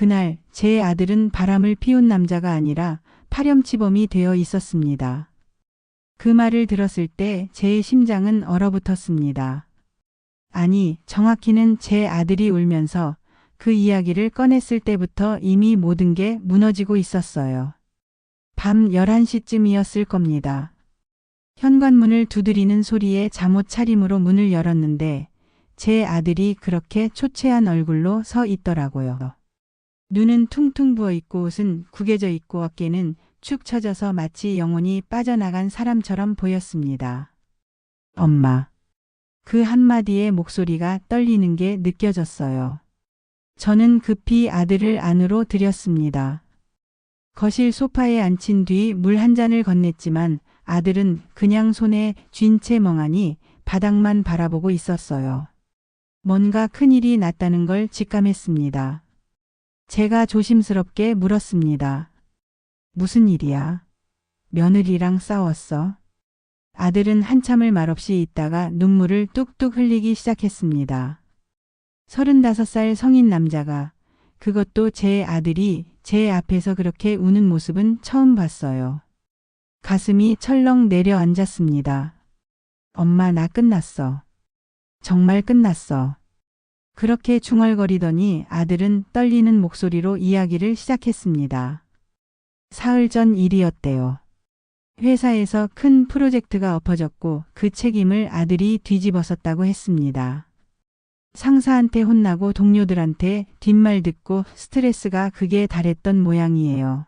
그날 제 아들은 바람을 피운 남자가 아니라 파렴치범이 되어 있었습니다. 그 말을 들었을 때 제 심장은 얼어붙었습니다. 아니, 정확히는 제 아들이 울면서 그 이야기를 꺼냈을 때부터 이미 모든 게 무너지고 있었어요. 밤 11시쯤이었을 겁니다. 현관문을 두드리는 소리에 잠옷 차림으로 문을 열었는데 제 아들이 그렇게 초췌한 얼굴로 서 있더라고요. 눈은 퉁퉁 부어 있고 옷은 구겨져 있고 어깨는 축 처져서 마치 영혼이 빠져나간 사람처럼 보였습니다. 엄마. 그 한마디에 목소리가 떨리는 게 느껴졌어요. 저는 급히 아들을 안으로 들였습니다. 거실 소파에 앉힌 뒤 물 한 잔을 건넸지만 아들은 그냥 손에 쥔 채 멍하니 바닥만 바라보고 있었어요. 뭔가 큰일이 났다는 걸 직감했습니다. 제가 조심스럽게 물었습니다. 무슨 일이야? 며느리랑 싸웠어? 아들은 한참을 말없이 있다가 눈물을 뚝뚝 흘리기 시작했습니다. 35살 성인 남자가, 그것도 제 아들이 제 앞에서 그렇게 우는 모습은 처음 봤어요. 가슴이 철렁 내려앉았습니다. 엄마, 나 끝났어. 정말 끝났어. 그렇게 중얼거리더니 아들은 떨리는 목소리로 이야기를 시작했습니다. 사흘 전 일이었대요. 회사에서 큰 프로젝트가 엎어졌고 그 책임을 아들이 뒤집어섰다고 했습니다. 상사한테 혼나고 동료들한테 뒷말 듣고 스트레스가 극에 달했던 모양이에요.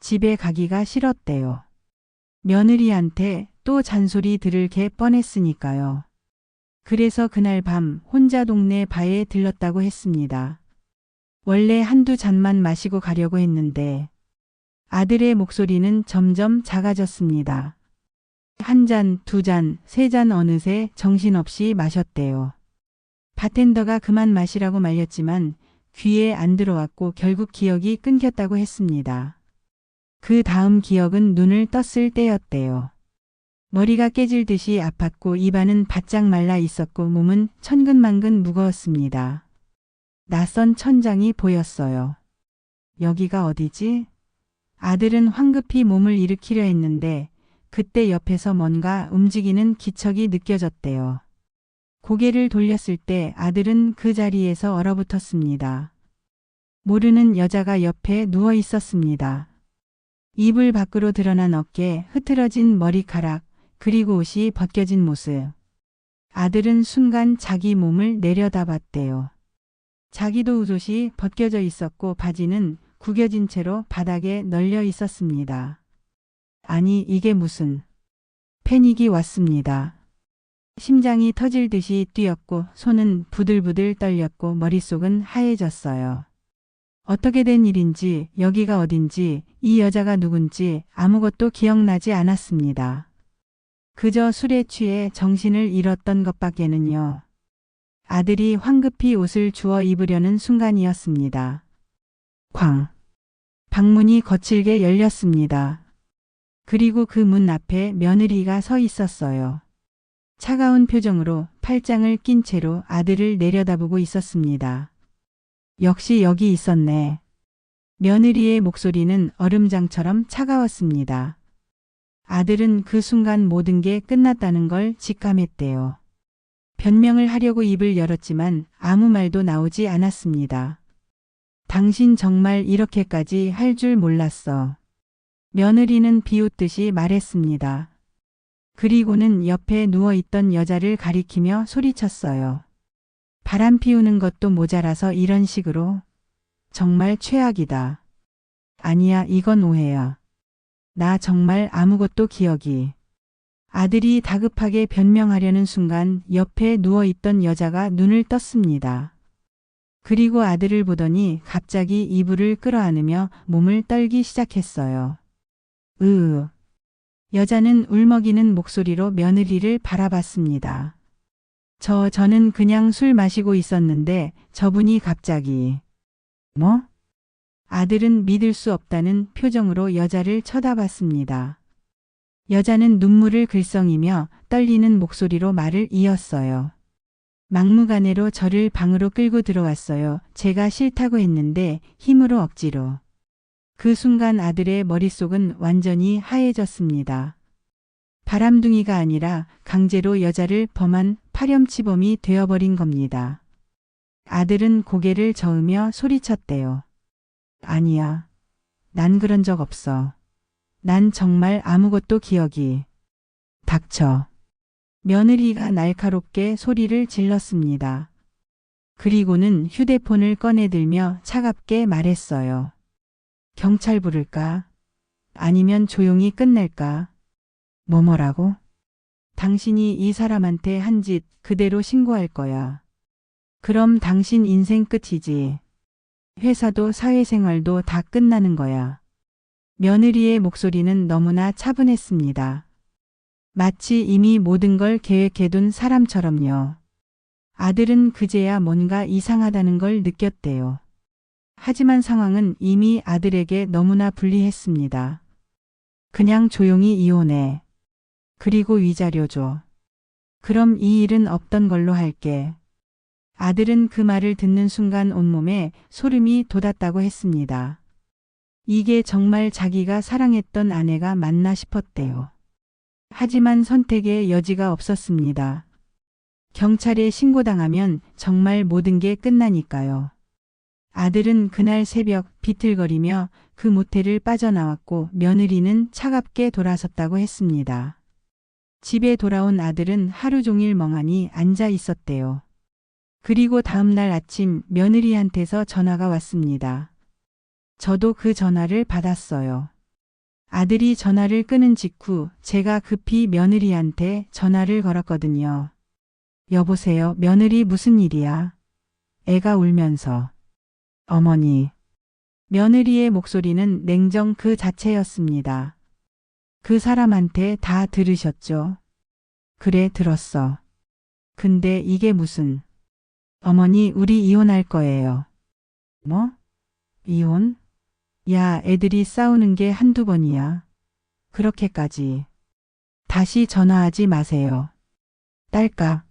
집에 가기가 싫었대요. 며느리한테 또 잔소리 들을 게 뻔했으니까요. 그래서 그날 밤 혼자 동네 바에 들렀다고 했습니다. 원래 한두 잔만 마시고 가려고 했는데 아들의 목소리는 점점 작아졌습니다. 한 잔, 두 잔, 세 잔 어느새 정신없이 마셨대요. 바텐더가 그만 마시라고 말렸지만 귀에 안 들어왔고 결국 기억이 끊겼다고 했습니다. 그 다음 기억은 눈을 떴을 때였대요. 머리가 깨질 듯이 아팠고 입안은 바짝 말라 있었고 몸은 천근만근 무거웠습니다. 낯선 천장이 보였어요. 여기가 어디지? 아들은 황급히 몸을 일으키려 했는데 그때 옆에서 뭔가 움직이는 기척이 느껴졌대요. 고개를 돌렸을 때 아들은 그 자리에서 얼어붙었습니다. 모르는 여자가 옆에 누워 있었습니다. 이불 밖으로 드러난 어깨, 흐트러진 머리카락, 그리고 옷이 벗겨진 모습. 아들은 순간 자기 몸을 내려다봤대요. 자기도 옷이 벗겨져 있었고 바지는 구겨진 채로 바닥에 널려 있었습니다. 아니, 이게 무슨... 패닉이 왔습니다. 심장이 터질 듯이 뛰었고 손은 부들부들 떨렸고 머릿속은 하얘졌어요. 어떻게 된 일인지, 여기가 어딘지, 이 여자가 누군지 아무것도 기억나지 않았습니다. 그저 술에 취해 정신을 잃었던 것밖에는요. 아들이 황급히 옷을 주워 입으려는 순간이었습니다. 쾅! 방문이 거칠게 열렸습니다. 그리고 그 문 앞에 며느리가 서 있었어요. 차가운 표정으로 팔짱을 낀 채로 아들을 내려다보고 있었습니다. 역시 여기 있었네. 며느리의 목소리는 얼음장처럼 차가웠습니다. 아들은 그 순간 모든 게 끝났다는 걸 직감했대요. 변명을 하려고 입을 열었지만 아무 말도 나오지 않았습니다. 당신 정말 이렇게까지 할 줄 몰랐어. 며느리는 비웃듯이 말했습니다. 그리고는 옆에 누워있던 여자를 가리키며 소리쳤어요. 바람 피우는 것도 모자라서 이런 식으로? 정말 최악이다. 아니야, 이건 오해야. 나 정말 아무것도 기억이... 아들이 다급하게 변명하려는 순간 옆에 누워있던 여자가 눈을 떴습니다. 그리고 아들을 보더니 갑자기 이불을 끌어안으며 몸을 떨기 시작했어요. 여자는 울먹이는 목소리로 며느리를 바라봤습니다. 저는 그냥 술 마시고 있었는데 저분이 갑자기... 뭐? 아들은 믿을 수 없다는 표정으로 여자를 쳐다봤습니다. 여자는 눈물을 글썽이며 떨리는 목소리로 말을 이었어요. 막무가내로 저를 방으로 끌고 들어왔어요. 제가 싫다고 했는데 힘으로 억지로. 그 순간 아들의 머릿속은 완전히 하얘졌습니다. 바람둥이가 아니라 강제로 여자를 범한 파렴치범이 되어버린 겁니다. 아들은 고개를 저으며 소리쳤대요. 아니야. 난 그런 적 없어. 난 정말 아무것도 기억이. 닥쳐. 며느리가 날카롭게 소리를 질렀습니다. 그리고는 휴대폰을 꺼내들며 차갑게 말했어요. 경찰 부를까? 아니면 조용히 끝낼까? 뭐라고? 당신이 이 사람한테 한 짓 그대로 신고할 거야. 그럼 당신 인생 끝이지. 회사도 사회생활도 다 끝나는 거야. 며느리의 목소리는 너무나 차분했습니다. 마치 이미 모든 걸 계획해둔 사람처럼요. 아들은 그제야 뭔가 이상하다는 걸 느꼈대요. 하지만 상황은 이미 아들에게 너무나 불리했습니다. 그냥 조용히 이혼해. 그리고 위자료 줘. 그럼 이 일은 없던 걸로 할게. 아들은 그 말을 듣는 순간 온몸에 소름이 돋았다고 했습니다. 이게 정말 자기가 사랑했던 아내가 맞나 싶었대요. 하지만 선택의 여지가 없었습니다. 경찰에 신고당하면 정말 모든 게 끝나니까요. 아들은 그날 새벽 비틀거리며 그 모텔을 빠져나왔고 며느리는 차갑게 돌아섰다고 했습니다. 집에 돌아온 아들은 하루 종일 멍하니 앉아 있었대요. 그리고 다음 날 아침 며느리한테서 전화가 왔습니다. 저도 그 전화를 받았어요. 아들이 전화를 끊은 직후 제가 급히 며느리한테 전화를 걸었거든요. 여보세요, 며느리 무슨 일이야? 애가 울면서. 어머니. 며느리의 목소리는 냉정 그 자체였습니다. 그 사람한테 다 들으셨죠? 그래, 들었어. 근데 이게 무슨. 어머니, 우리 이혼할 거예요. 뭐? 이혼? 야, 애들이 싸우는 게 한두 번이야. 그렇게까지. 다시 전화하지 마세요. 딸까.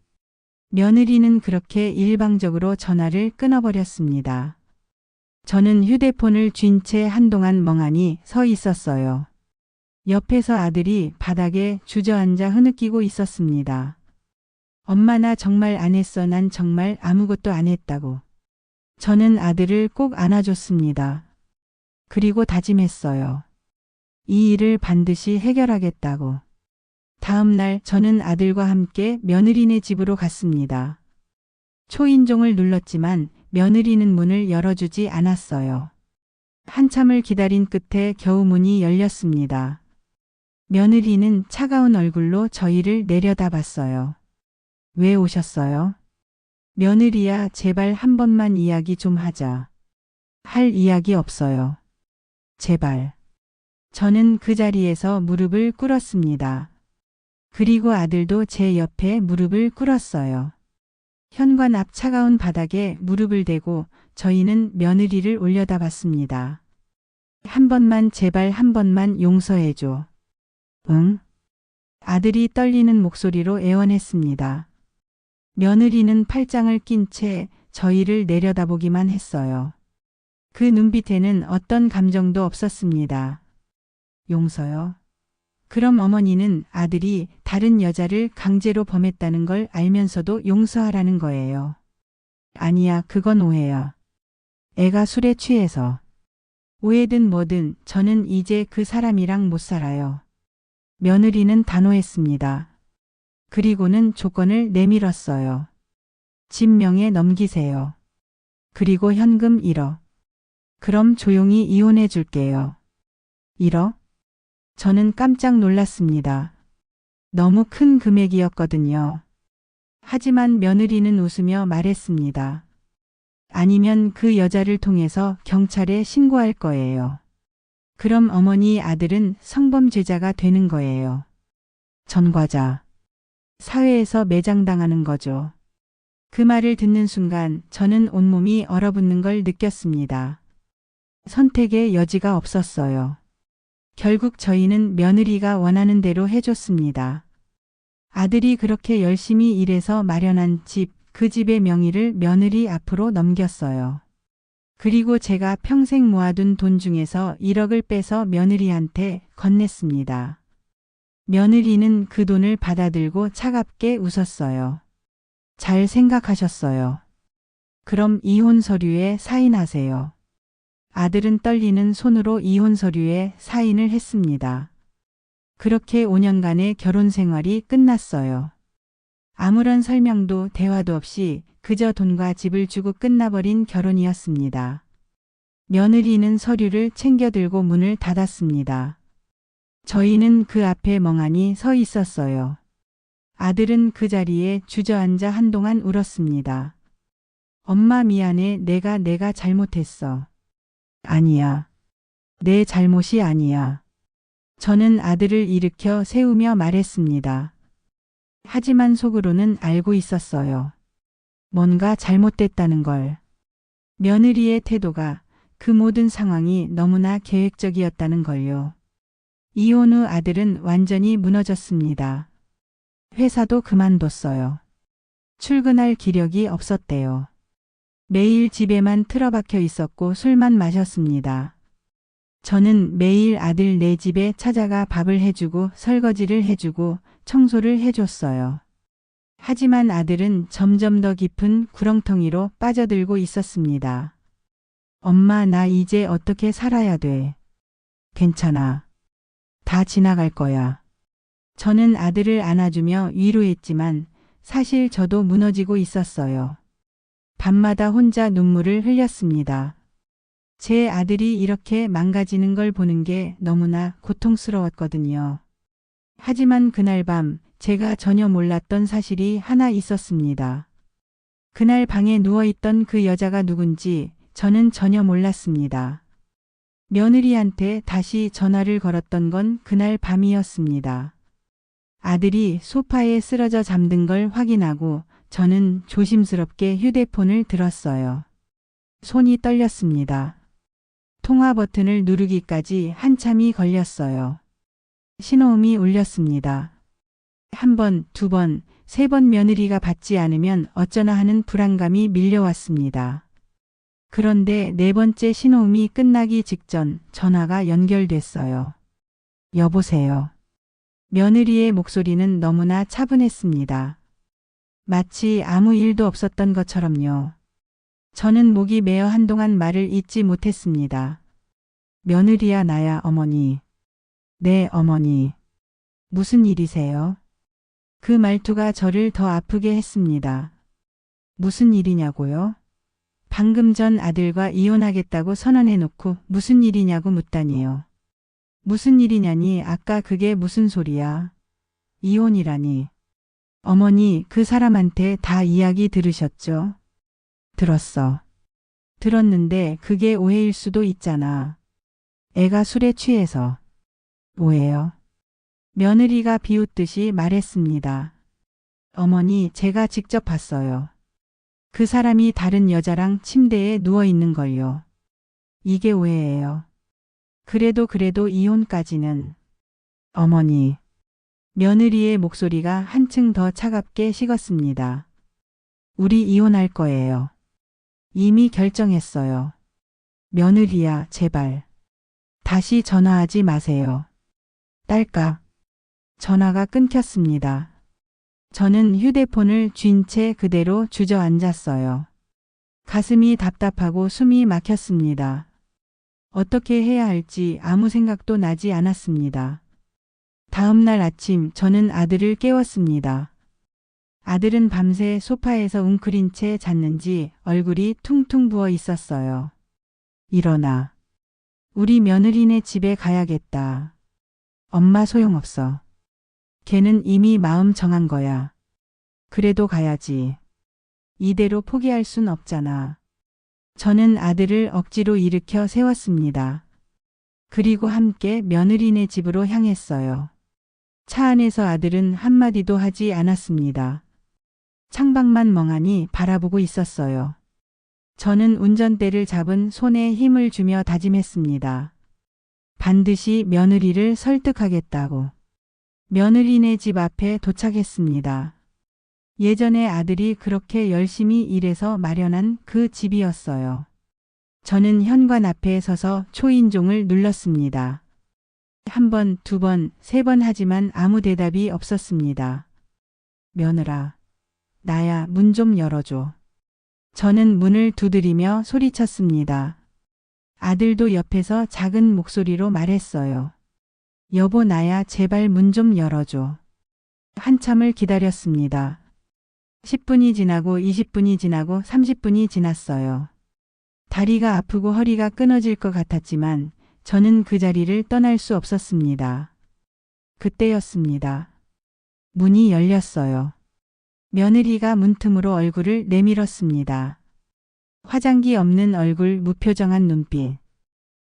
며느리는 그렇게 일방적으로 전화를 끊어버렸습니다. 저는 휴대폰을 쥔 채 한동안 멍하니 서 있었어요. 옆에서 아들이 바닥에 주저앉아 흐느끼고 있었습니다. 엄마, 나 정말 안 했어. 난 정말 아무것도 안 했다고. 저는 아들을 꼭 안아줬습니다. 그리고 다짐했어요. 이 일을 반드시 해결하겠다고. 다음 날 저는 아들과 함께 며느리네 집으로 갔습니다. 초인종을 눌렀지만 며느리는 문을 열어주지 않았어요. 한참을 기다린 끝에 겨우 문이 열렸습니다. 며느리는 차가운 얼굴로 저희를 내려다봤어요. 왜 오셨어요? 며느리야, 제발 한 번만 이야기 좀 하자. 할 이야기 없어요. 제발. 저는 그 자리에서 무릎을 꿇었습니다. 그리고 아들도 제 옆에 무릎을 꿇었어요. 현관 앞 차가운 바닥에 무릎을 대고 저희는 며느리를 올려다봤습니다. 한 번만, 제발 한 번만 용서해줘. 응? 아들이 떨리는 목소리로 애원했습니다. 며느리는 팔짱을 낀 채 저희를 내려다보기만 했어요. 그 눈빛에는 어떤 감정도 없었습니다. 용서요? 그럼 어머니는 아들이 다른 여자를 강제로 범했다는 걸 알면서도 용서하라는 거예요. 아니야, 그건 오해야. 애가 술에 취해서. 오해든 뭐든 저는 이제 그 사람이랑 못 살아요. 며느리는 단호했습니다. 그리고는 조건을 내밀었어요. 집 명에 넘기세요. 그리고 현금 1억. 그럼 조용히 이혼해 줄게요. 1억? 저는 깜짝 놀랐습니다. 너무 큰 금액이었거든요. 하지만 며느리는 웃으며 말했습니다. 아니면 그 여자를 통해서 경찰에 신고할 거예요. 그럼 어머니, 아들은 성범죄자가 되는 거예요. 전과자. 사회에서 매장당하는 거죠. 그 말을 듣는 순간 저는 온몸이 얼어붙는 걸 느꼈습니다. 선택의 여지가 없었어요. 결국 저희는 며느리가 원하는 대로 해줬습니다. 아들이 그렇게 열심히 일해서 마련한 집, 그 집의 명의를 며느리 앞으로 넘겼어요. 그리고 제가 평생 모아둔 돈 중에서 1억을 빼서 며느리한테 건넸습니다. 며느리는 그 돈을 받아들고 차갑게 웃었어요. 잘 생각하셨어요. 그럼 이혼 서류에 사인하세요. 아들은 떨리는 손으로 이혼 서류에 사인을 했습니다. 그렇게 5년간의 결혼 생활이 끝났어요. 아무런 설명도 대화도 없이 그저 돈과 집을 주고 끝나버린 결혼이었습니다. 며느리는 서류를 챙겨들고 문을 닫았습니다. 저희는 그 앞에 멍하니 서 있었어요. 아들은 그 자리에 주저앉아 한동안 울었습니다. 엄마 미안해. 내가 잘못했어. 아니야. 내 잘못이 아니야. 저는 아들을 일으켜 세우며 말했습니다. 하지만 속으로는 알고 있었어요. 뭔가 잘못됐다는 걸. 며느리의 태도가, 그 모든 상황이 너무나 계획적이었다는 걸요. 이혼 후 아들은 완전히 무너졌습니다. 회사도 그만뒀어요. 출근할 기력이 없었대요. 매일 집에만 틀어박혀 있었고 술만 마셨습니다. 저는 매일 아들 네 집에 찾아가 밥을 해주고 설거지를 해주고 청소를 해줬어요. 하지만 아들은 점점 더 깊은 구렁텅이로 빠져들고 있었습니다. 엄마, 나 이제 어떻게 살아야 돼? 괜찮아. 다 지나갈 거야. 저는 아들을 안아주며 위로했지만 사실 저도 무너지고 있었어요. 밤마다 혼자 눈물을 흘렸습니다. 제 아들이 이렇게 망가지는 걸 보는 게 너무나 고통스러웠거든요. 하지만 그날 밤 제가 전혀 몰랐던 사실이 하나 있었습니다. 그날 방에 누워있던 그 여자가 누군지 저는 전혀 몰랐습니다. 며느리한테 다시 전화를 걸었던 건 그날 밤이었습니다. 아들이 소파에 쓰러져 잠든 걸 확인하고 저는 조심스럽게 휴대폰을 들었어요. 손이 떨렸습니다. 통화 버튼을 누르기까지 한참이 걸렸어요. 신호음이 울렸습니다. 한 번, 두 번, 세 번 며느리가 받지 않으면 어쩌나 하는 불안감이 밀려왔습니다. 그런데 네 번째 신호음이 끝나기 직전 전화가 연결됐어요. 여보세요. 며느리의 목소리는 너무나 차분했습니다. 마치 아무 일도 없었던 것처럼요. 저는 목이 메어 한동안 말을 잇지 못했습니다. 며느리야, 나야, 어머니. 네, 어머니. 무슨 일이세요? 그 말투가 저를 더 아프게 했습니다. 무슨 일이냐고요? 방금 전 아들과 이혼하겠다고 선언해놓고 무슨 일이냐고 묻다니요. 무슨 일이냐니, 아까 그게 무슨 소리야? 이혼이라니. 어머니, 그 사람한테 다 이야기 들으셨죠? 들었어. 들었는데 그게 오해일 수도 있잖아. 애가 술에 취해서. 오해요? 며느리가 비웃듯이 말했습니다. 어머니, 제가 직접 봤어요. 그 사람이 다른 여자랑 침대에 누워 있는 걸요. 이게 오해예요. 그래도 이혼까지는. 어머니. 며느리의 목소리가 한층 더 차갑게 식었습니다. 우리 이혼할 거예요. 이미 결정했어요. 며느리야, 제발. 다시 전화하지 마세요. 딸까. 전화가 끊겼습니다. 저는 휴대폰을 쥔 채 그대로 주저앉았어요. 가슴이 답답하고 숨이 막혔습니다. 어떻게 해야 할지 아무 생각도 나지 않았습니다. 다음 날 아침 저는 아들을 깨웠습니다. 아들은 밤새 소파에서 웅크린 채 잤는지 얼굴이 퉁퉁 부어 있었어요. 일어나. 우리 며느리네 집에 가야겠다. 엄마 소용없어. 걔는 이미 마음 정한 거야. 그래도 가야지. 이대로 포기할 순 없잖아. 저는 아들을 억지로 일으켜 세웠습니다. 그리고 함께 며느리네 집으로 향했어요. 차 안에서 아들은 한마디도 하지 않았습니다. 창밖만 멍하니 바라보고 있었어요. 저는 운전대를 잡은 손에 힘을 주며 다짐했습니다. 반드시 며느리를 설득하겠다고. 며느리네 집 앞에 도착했습니다. 예전에 아들이 그렇게 열심히 일해서 마련한 그 집이었어요. 저는 현관 앞에 서서 초인종을 눌렀습니다. 한 번, 두 번, 세 번 하지만 아무 대답이 없었습니다. 며느라, 나야 문 좀 열어줘. 저는 문을 두드리며 소리쳤습니다. 아들도 옆에서 작은 목소리로 말했어요. 여보, 나야, 제발 문 좀 열어줘. 한참을 기다렸습니다. 10분이 지나고 20분이 지나고 30분이 지났어요. 다리가 아프고 허리가 끊어질 것 같았지만 저는 그 자리를 떠날 수 없었습니다. 그때였습니다. 문이 열렸어요. 며느리가 문틈으로 얼굴을 내밀었습니다. 화장기 없는 얼굴, 무표정한 눈빛.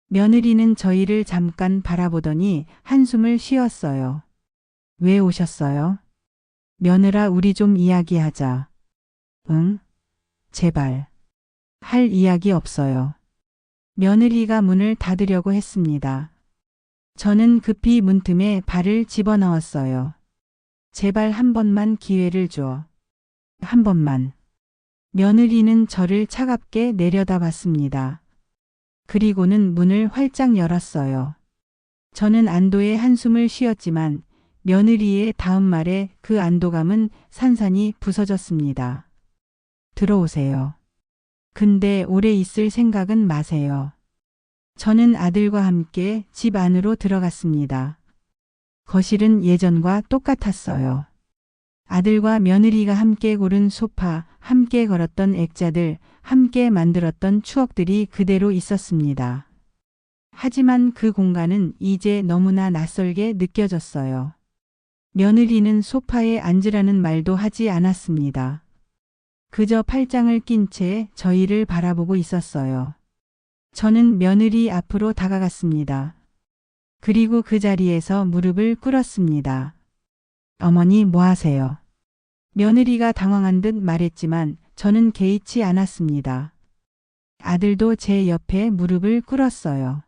며느리는 저희를 잠깐 바라보더니 한숨을 쉬었어요. 왜 오셨어요? 며느라, 우리 좀 이야기하자. 응? 제발. 할 이야기 없어요. 며느리가 문을 닫으려고 했습니다. 저는 급히 문틈에 발을 집어넣었어요. 제발 한 번만 기회를 줘. 한 번만. 며느리는 저를 차갑게 내려다봤습니다. 그리고는 문을 활짝 열었어요. 저는 안도의 한숨을 쉬었지만 며느리의 다음 말에 그 안도감은 산산이 부서졌습니다. 들어오세요. 근데 오래 있을 생각은 마세요. 저는 아들과 함께 집 안으로 들어갔습니다. 거실은 예전과 똑같았어요. 아들과 며느리가 함께 고른 소파, 함께 걸었던 액자들, 함께 만들었던 추억들이 그대로 있었습니다. 하지만 그 공간은 이제 너무나 낯설게 느껴졌어요. 며느리는 소파에 앉으라는 말도 하지 않았습니다. 그저 팔짱을 낀 채 저희를 바라보고 있었어요. 저는 며느리 앞으로 다가갔습니다. 그리고 그 자리에서 무릎을 꿇었습니다. 어머니, 뭐 하세요? 며느리가 당황한 듯 말했지만 저는 개의치 않았습니다. 아들도 제 옆에 무릎을 꿇었어요.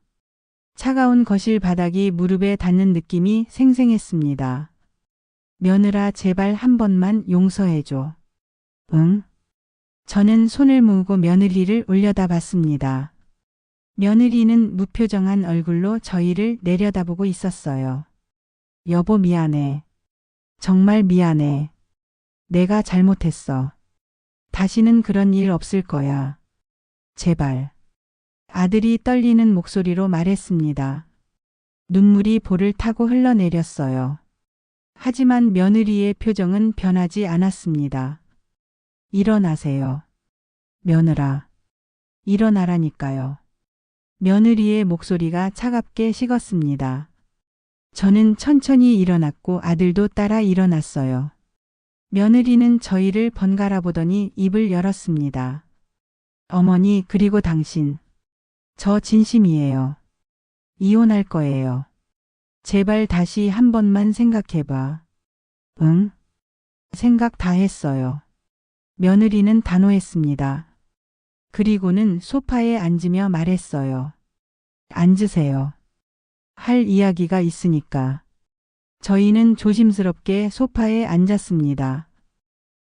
차가운 거실 바닥이 무릎에 닿는 느낌이 생생했습니다. 며느라, 제발 한 번만 용서해줘. 응? 저는 손을 모으고 며느리를 올려다봤습니다. 며느리는 무표정한 얼굴로 저희를 내려다보고 있었어요. 여보, 미안해. 정말 미안해. 내가 잘못했어. 다시는 그런 일 없을 거야. 제발. 아들이 떨리는 목소리로 말했습니다. 눈물이 볼을 타고 흘러내렸어요. 하지만 며느리의 표정은 변하지 않았습니다. 일어나세요. 며느라. 일어나라니까요. 며느리의 목소리가 차갑게 식었습니다. 저는 천천히 일어났고 아들도 따라 일어났어요. 며느리는 저희를 번갈아 보더니 입을 열었습니다. 어머니, 그리고 당신. 저 진심이에요. 이혼할 거예요. 제발 다시 한 번만 생각해봐. 응? 생각 다 했어요. 며느리는 단호했습니다. 그리고는 소파에 앉으며 말했어요. 앉으세요. 할 이야기가 있으니까. 저희는 조심스럽게 소파에 앉았습니다.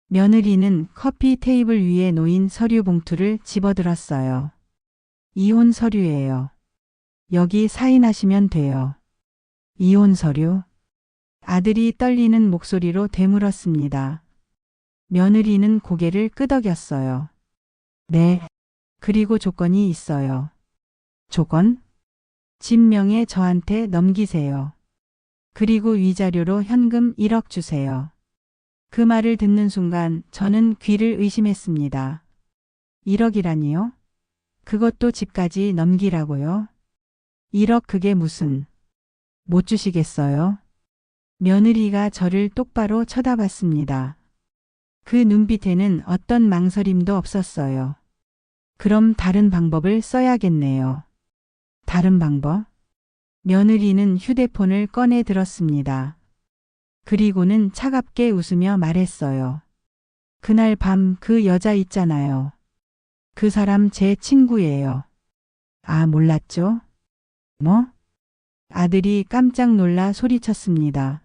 며느리는 커피 테이블 위에 놓인 서류 봉투를 집어들었어요. 이혼 서류예요. 여기 사인하시면 돼요. 이혼 서류? 아들이 떨리는 목소리로 되물었습니다. 며느리는 고개를 끄덕였어요. 네. 그리고 조건이 있어요. 조건? 집 명의 저한테 넘기세요. 그리고 위자료로 현금 1억 주세요. 그 말을 듣는 순간 저는 귀를 의심했습니다. 1억이라니요? 그것도 집까지 넘기라고요? 1억 그게 무슨... 못 주시겠어요? 며느리가 저를 똑바로 쳐다봤습니다. 그 눈빛에는 어떤 망설임도 없었어요. 그럼 다른 방법을 써야겠네요. 다른 방법? 며느리는 휴대폰을 꺼내 들었습니다. 그리고는 차갑게 웃으며 말했어요. 그날 밤 그 여자 있잖아요. 그 사람 제 친구예요. 아, 몰랐죠? 뭐? 아들이 깜짝 놀라 소리쳤습니다.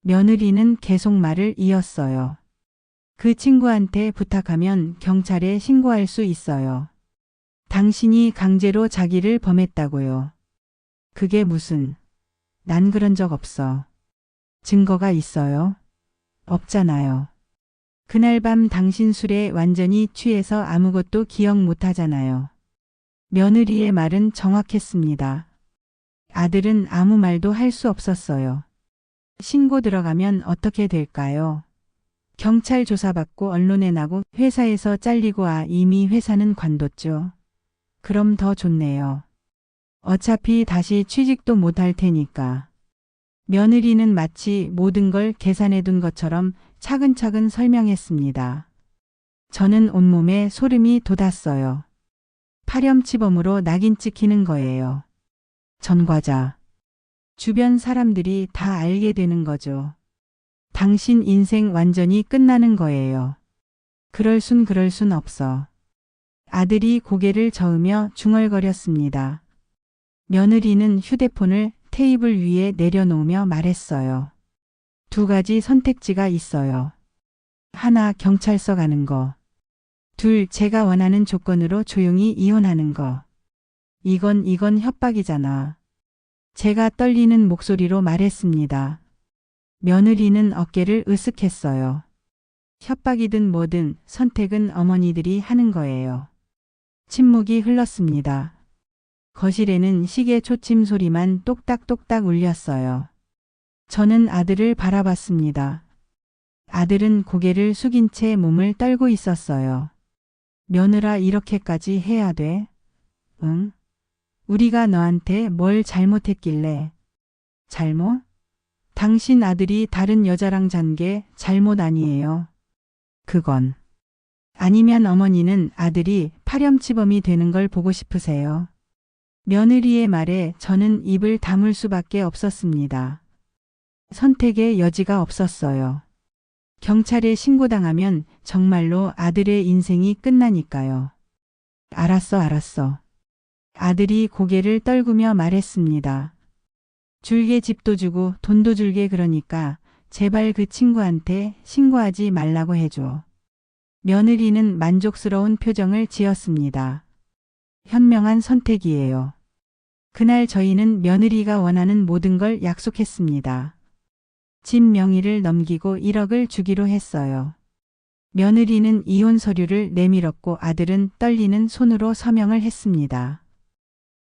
며느리는 계속 말을 이었어요. 그 친구한테 부탁하면 경찰에 신고할 수 있어요. 당신이 강제로 자기를 범했다고요. 그게 무슨. 난 그런 적 없어. 증거가 있어요? 없잖아요. 그날 밤 당신 술에 완전히 취해서 아무것도 기억 못 하잖아요. 며느리의 말은 정확했습니다. 아들은 아무 말도 할 수 없었어요. 신고 들어가면 어떻게 될까요? 경찰 조사받고 언론에 나고 회사에서 잘리고 이미 회사는 관뒀죠. 그럼 더 좋네요. 어차피 다시 취직도 못 할 테니까. 며느리는 마치 모든 걸 계산해 둔 것처럼 차근차근 설명했습니다. 저는 온몸에 소름이 돋았어요. 파렴치범으로 낙인 찍히는 거예요. 전과자. 주변 사람들이 다 알게 되는 거죠. 당신 인생 완전히 끝나는 거예요. 그럴 순 없어. 아들이 고개를 저으며 중얼거렸습니다. 며느리는 휴대폰을 테이블 위에 내려놓으며 말했어요. 두 가지 선택지가 있어요. 하나, 경찰서 가는 거. 둘, 제가 원하는 조건으로 조용히 이혼하는 거. 이건 협박이잖아. 제가 떨리는 목소리로 말했습니다. 며느리는 어깨를 으쓱했어요. 협박이든 뭐든 선택은 어머니들이 하는 거예요. 침묵이 흘렀습니다. 거실에는 시계 초침 소리만 똑딱똑딱 울렸어요. 저는 아들을 바라봤습니다. 아들은 고개를 숙인 채 몸을 떨고 있었어요. 며느라 이렇게까지 해야 돼? 응? 우리가 너한테 뭘 잘못했길래? 잘못? 당신 아들이 다른 여자랑 잔 게 잘못 아니에요. 그건. 아니면 어머니는 아들이 파렴치범이 되는 걸 보고 싶으세요? 며느리의 말에 저는 입을 다물 수밖에 없었습니다. 선택의 여지가 없었어요. 경찰에 신고당하면 정말로 아들의 인생이 끝나니까요. 알았어. 아들이 고개를 떨구며 말했습니다. 줄게 집도 주고 돈도 줄게 그러니까 제발 그 친구한테 신고하지 말라고 해줘. 며느리는 만족스러운 표정을 지었습니다. 현명한 선택이에요. 그날 저희는 며느리가 원하는 모든 걸 약속했습니다. 집 명의를 넘기고 1억을 주기로 했어요. 며느리는 이혼 서류를 내밀었고 아들은 떨리는 손으로 서명을 했습니다.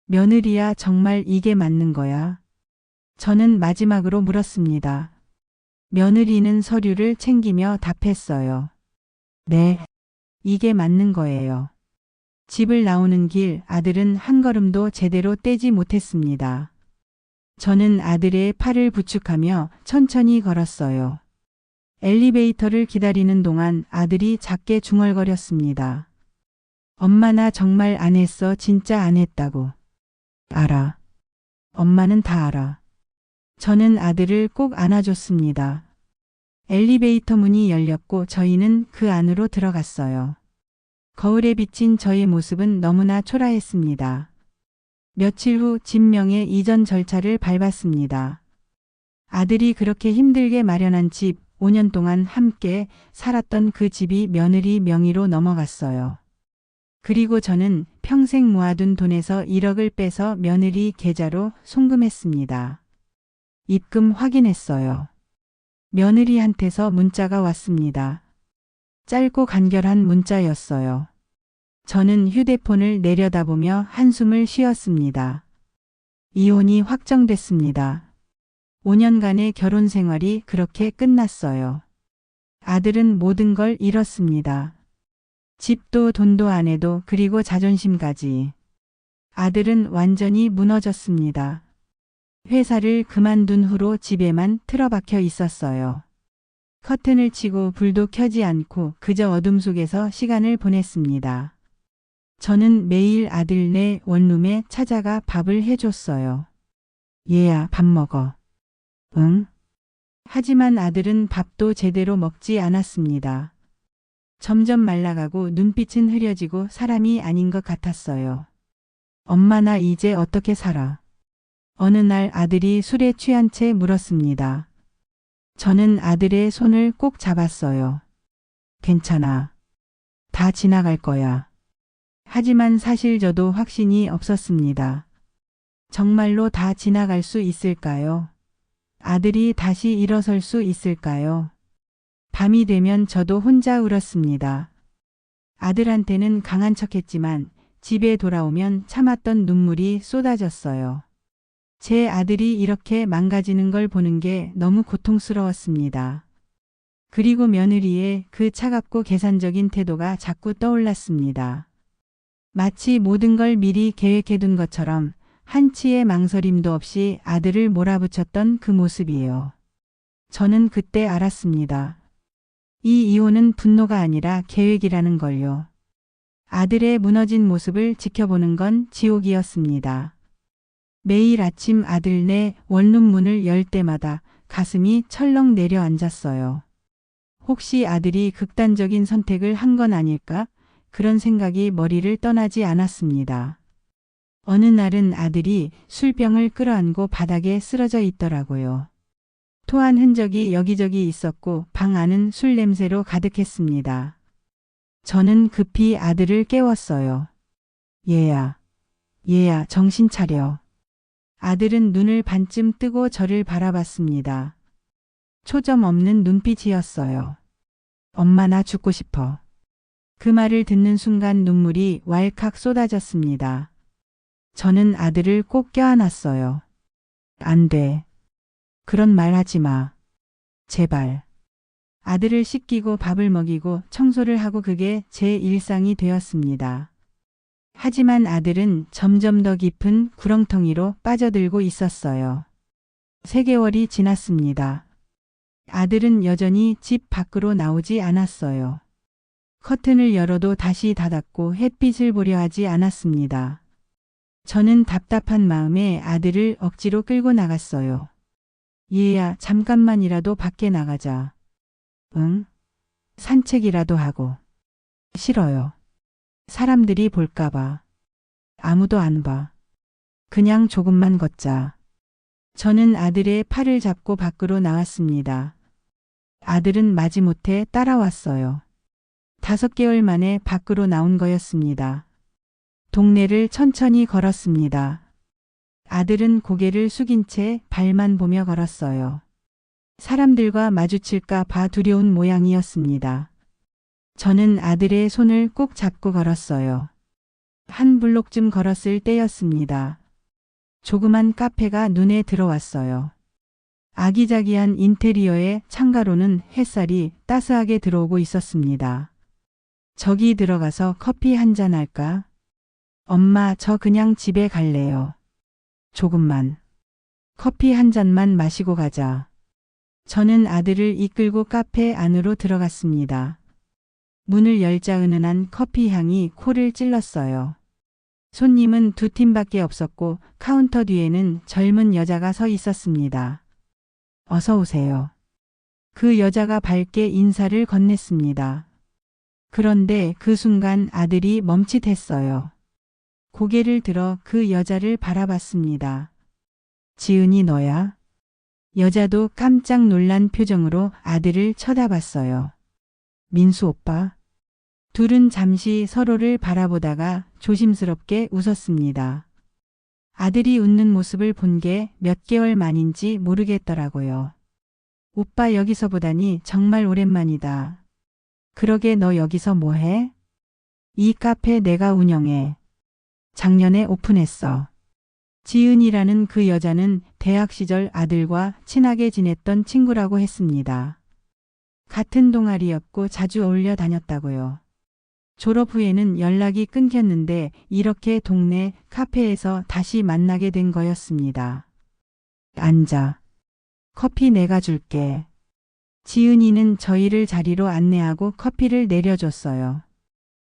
며느리야, 정말 이게 맞는 거야? 저는 마지막으로 물었습니다. 며느리는 서류를 챙기며 답했어요. 네, 이게 맞는 거예요. 집을 나오는 길 아들은 한 걸음도 제대로 떼지 못했습니다. 저는 아들의 팔을 부축하며 천천히 걸었어요. 엘리베이터를 기다리는 동안 아들이 작게 중얼거렸습니다. 엄마, 나 정말 안 했어. 진짜 안 했다고. 알아. 엄마는 다 알아. 저는 아들을 꼭 안아줬습니다. 엘리베이터 문이 열렸고 저희는 그 안으로 들어갔어요. 거울에 비친 저의 모습은 너무나 초라했습니다. 며칠 후 집 명의 이전 절차를 밟았습니다. 아들이 그렇게 힘들게 마련한 집, 5년 동안 함께 살았던 그 집이 며느리 명의로 넘어갔어요. 그리고 저는 평생 모아둔 돈에서 1억을 빼서 며느리 계좌로 송금했습니다. 입금 확인했어요. 며느리한테서 문자가 왔습니다. 짧고 간결한 문자였어요. 저는 휴대폰을 내려다보며 한숨을 쉬었습니다. 이혼이 확정됐습니다. 5년간의 결혼 생활이 그렇게 끝났어요. 아들은 모든 걸 잃었습니다. 집도 돈도 아내도 그리고 자존심까지. 아들은 완전히 무너졌습니다. 회사를 그만둔 후로 집에만 틀어박혀 있었어요. 커튼을 치고 불도 켜지 않고 그저 어둠 속에서 시간을 보냈습니다. 저는 매일 아들네 원룸에 찾아가 밥을 해줬어요. 얘야, 밥 먹어. 응? 하지만 아들은 밥도 제대로 먹지 않았습니다. 점점 말라가고 눈빛은 흐려지고 사람이 아닌 것 같았어요. 엄마, 나 이제 어떻게 살아? 어느 날 아들이 술에 취한 채 물었습니다. 저는 아들의 손을 꼭 잡았어요. 괜찮아. 다 지나갈 거야. 하지만 사실 저도 확신이 없었습니다. 정말로 다 지나갈 수 있을까요? 아들이 다시 일어설 수 있을까요? 밤이 되면 저도 혼자 울었습니다. 아들한테는 강한 척했지만 집에 돌아오면 참았던 눈물이 쏟아졌어요. 제 아들이 이렇게 망가지는 걸 보는 게 너무 고통스러웠습니다. 그리고 며느리의 그 차갑고 계산적인 태도가 자꾸 떠올랐습니다. 마치 모든 걸 미리 계획해둔 것처럼 한치의 망설임도 없이 아들을 몰아붙였던 그 모습이에요. 저는 그때 알았습니다. 이 이혼은 분노가 아니라 계획이라는 걸요. 아들의 무너진 모습을 지켜보는 건 지옥이었습니다. 매일 아침 아들 내 원룸 문을 열 때마다 가슴이 철렁 내려앉았어요. 혹시 아들이 극단적인 선택을 한 건 아닐까? 그런 생각이 머리를 떠나지 않았습니다. 어느 날은 아들이 술병을 끌어안고 바닥에 쓰러져 있더라고요. 토한 흔적이 여기저기 있었고 방 안은 술 냄새로 가득했습니다. 저는 급히 아들을 깨웠어요. 얘야, 얘야, 정신 차려. 아들은 눈을 반쯤 뜨고 저를 바라봤습니다. 초점 없는 눈빛이었어요. 엄마 나 죽고 싶어. 그 말을 듣는 순간 눈물이 왈칵 쏟아졌습니다. 저는 아들을 꼭 껴안았어요. 안 돼. 그런 말 하지 마. 제발. 아들을 씻기고 밥을 먹이고 청소를 하고 그게 제 일상이 되었습니다. 하지만 아들은 점점 더 깊은 구렁텅이로 빠져들고 있었어요. 3개월이 지났습니다. 아들은 여전히 집 밖으로 나오지 않았어요. 커튼을 열어도 다시 닫았고 햇빛을 보려 하지 않았습니다. 저는 답답한 마음에 아들을 억지로 끌고 나갔어요. 얘야, 잠깐만이라도 밖에 나가자. 응? 산책이라도 하고. 싫어요. 사람들이 볼까봐. 아무도 안 봐. 그냥 조금만 걷자. 저는 아들의 팔을 잡고 밖으로 나왔습니다. 아들은 마지못해 따라왔어요. 5개월 만에 밖으로 나온 거였습니다. 동네를 천천히 걸었습니다. 아들은 고개를 숙인 채 발만 보며 걸었어요. 사람들과 마주칠까 봐 두려운 모양이었습니다. 저는 아들의 손을 꼭 잡고 걸었어요. 한 블록쯤 걸었을 때였습니다. 조그만 카페가 눈에 들어왔어요. 아기자기한 인테리어의 창가로는 햇살이 따스하게 들어오고 있었습니다. 저기 들어가서 커피 한잔 할까? 엄마, 저 그냥 집에 갈래요. 조금만. 커피 한 잔만 마시고 가자. 저는 아들을 이끌고 카페 안으로 들어갔습니다. 문을 열자 은은한 커피 향이 코를 찔렀어요. 손님은 2팀밖에 없었고 카운터 뒤에는 젊은 여자가 서 있었습니다. 어서 오세요. 그 여자가 밝게 인사를 건넸습니다. 그런데 그 순간 아들이 멈칫했어요. 고개를 들어 그 여자를 바라봤습니다. 지은이 너야? 여자도 깜짝 놀란 표정으로 아들을 쳐다봤어요. 민수 오빠? 둘은 잠시 서로를 바라보다가 조심스럽게 웃었습니다. 아들이 웃는 모습을 본 게 몇 개월 만인지 모르겠더라고요. 오빠 여기서 보다니 정말 오랜만이다. 그러게 너 여기서 뭐해? 이 카페 내가 운영해. 작년에 오픈했어. 지은이라는 그 여자는 대학 시절 아들과 친하게 지냈던 친구라고 했습니다. 같은 동아리였고 자주 어울려 다녔다고요. 졸업 후에는 연락이 끊겼는데 이렇게 동네 카페에서 다시 만나게 된 거였습니다. 앉아. 커피 내가 줄게. 지은이는 저희를 자리로 안내하고 커피를 내려줬어요.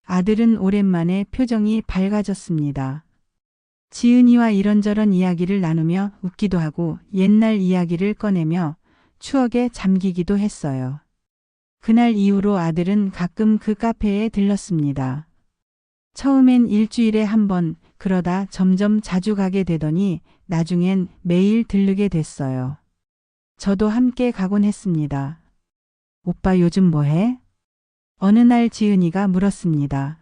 아들은 오랜만에 표정이 밝아졌습니다. 지은이와 이런저런 이야기를 나누며 웃기도 하고 옛날 이야기를 꺼내며 추억에 잠기기도 했어요. 그날 이후로 아들은 가끔 그 카페에 들렀습니다. 처음엔 일주일에 한 번, 그러다 점점 자주 가게 되더니 나중엔 매일 들르게 됐어요. 저도 함께 가곤 했습니다. 오빠 요즘 뭐해? 어느 날 지은이가 물었습니다.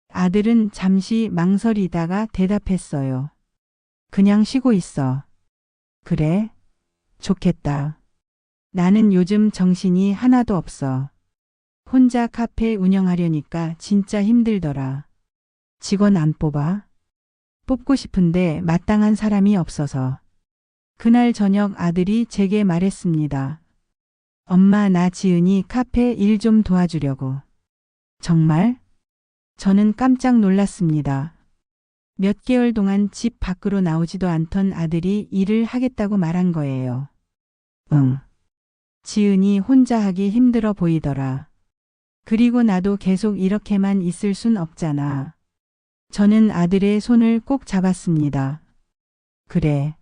아들은 잠시 망설이다가 대답했어요. 그냥 쉬고 있어. 그래? 좋겠다. 나는 요즘 정신이 하나도 없어. 혼자 카페 운영하려니까 진짜 힘들더라. 직원 안 뽑아? 뽑고 싶은데 마땅한 사람이 없어서. 그날 저녁 아들이 제게 말했습니다. 엄마, 나 지은이 카페 일 좀 도와주려고. 정말? 저는 깜짝 놀랐습니다. 몇 개월 동안 집 밖으로 나오지도 않던 아들이 일을 하겠다고 말한 거예요. 응. 지은이 혼자 하기 힘들어 보이더라. 그리고 나도 계속 이렇게만 있을 순 없잖아. 저는 아들의 손을 꼭 잡았습니다. 그래.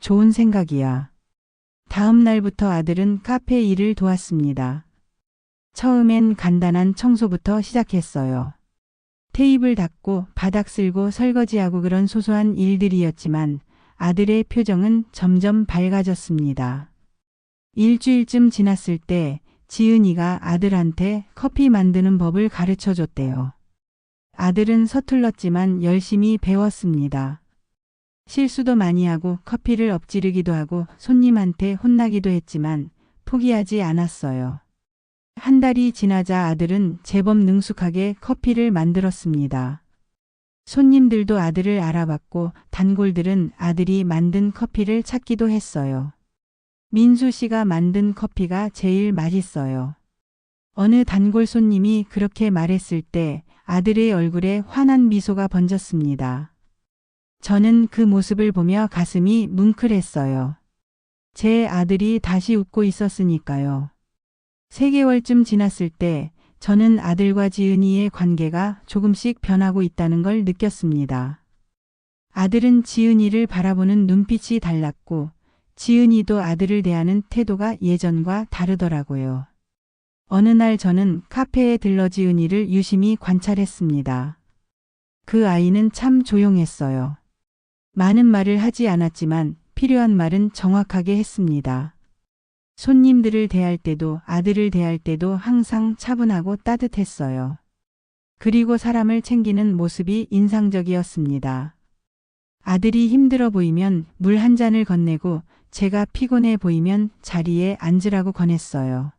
좋은 생각이야. 다음 날부터 아들은 카페 일을 도왔습니다. 처음엔 간단한 청소부터 시작했어요. 테이블 닦고 바닥 쓸고 설거지하고 그런 소소한 일들이었지만 아들의 표정은 점점 밝아졌습니다. 일주일쯤 지났을 때 지은이가 아들한테 커피 만드는 법을 가르쳐 줬대요. 아들은 서툴렀지만 열심히 배웠습니다. 실수도 많이 하고 커피를 엎지르기도 하고 손님한테 혼나기도 했지만 포기하지 않았어요. 한 달이 지나자 아들은 제법 능숙하게 커피를 만들었습니다. 손님들도 아들을 알아봤고 단골들은 아들이 만든 커피를 찾기도 했어요. 민수 씨가 만든 커피가 제일 맛있어요. 어느 단골 손님이 그렇게 말했을 때 아들의 얼굴에 환한 미소가 번졌습니다. 저는 그 모습을 보며 가슴이 뭉클했어요. 제 아들이 다시 웃고 있었으니까요. 3개월쯤 지났을 때 저는 아들과 지은이의 관계가 조금씩 변하고 있다는 걸 느꼈습니다. 아들은 지은이를 바라보는 눈빛이 달랐고 지은이도 아들을 대하는 태도가 예전과 다르더라고요. 어느 날 저는 카페에 들러 지은이를 유심히 관찰했습니다. 그 아이는 참 조용했어요. 많은 말을 하지 않았지만 필요한 말은 정확하게 했습니다. 손님들을 대할 때도 아들을 대할 때도 항상 차분하고 따뜻했어요. 그리고 사람을 챙기는 모습이 인상적이었습니다. 아들이 힘들어 보이면 물 한 잔을 건네고 제가 피곤해 보이면 자리에 앉으라고 권했어요.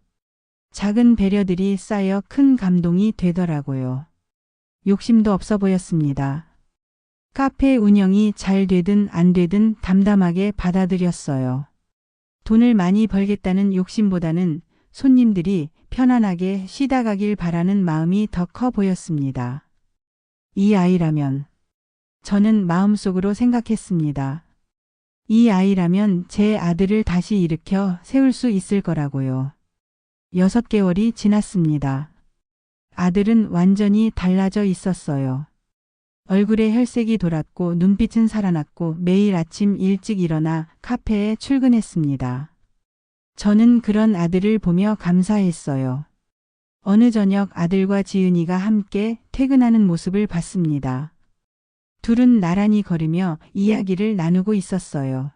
작은 배려들이 쌓여 큰 감동이 되더라고요. 욕심도 없어 보였습니다. 카페 운영이 잘 되든 안 되든 담담하게 받아들였어요. 돈을 많이 벌겠다는 욕심보다는 손님들이 편안하게 쉬다 가길 바라는 마음이 더 커 보였습니다. 이 아이라면, 저는 마음속으로 생각했습니다. 이 아이라면 제 아들을 다시 일으켜 세울 수 있을 거라고요. 6개월이 지났습니다. 아들은 완전히 달라져 있었어요. 얼굴에 혈색이 돌았고 눈빛은 살아났고 매일 아침 일찍 일어나 카페에 출근했습니다. 저는 그런 아들을 보며 감사했어요. 어느 저녁 아들과 지은이가 함께 퇴근하는 모습을 봤습니다. 둘은 나란히 걸으며 이야기를 나누고 있었어요.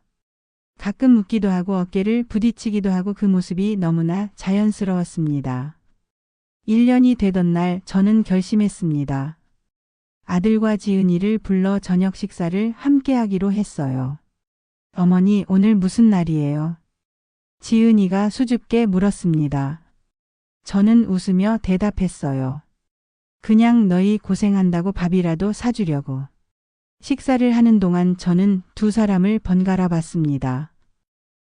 가끔 웃기도 하고 어깨를 부딪히기도 하고 그 모습이 너무나 자연스러웠습니다. 1년이 되던 날 저는 결심했습니다. 아들과 지은이를 불러 저녁 식사를 함께 하기로 했어요. 어머니, 오늘 무슨 날이에요? 지은이가 수줍게 물었습니다. 저는 웃으며 대답했어요. 그냥 너희 고생한다고 밥이라도 사주려고. 식사를 하는 동안 저는 두 사람을 번갈아 봤습니다.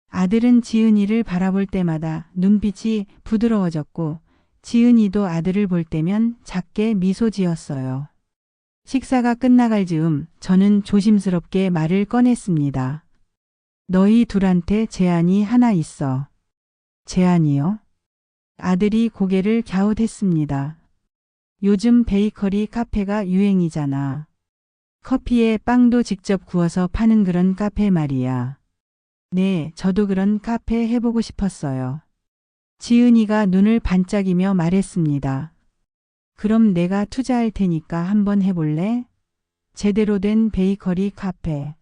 아들은 지은이를 바라볼 때마다 눈빛이 부드러워졌고 지은이도 아들을 볼 때면 작게 미소 지었어요. 식사가 끝나갈 즈음 저는 조심스럽게 말을 꺼냈습니다. 너희 둘한테 제안이 하나 있어. 제안이요? 아들이 고개를 갸웃했습니다. 요즘 베이커리 카페가 유행이잖아. 커피에 빵도 직접 구워서 파는 그런 카페 말이야. 네, 저도 그런 카페 해보고 싶었어요. 지은이가 눈을 반짝이며 말했습니다. 그럼 내가 투자할 테니까 한번 해볼래? 제대로 된 베이커리 카페.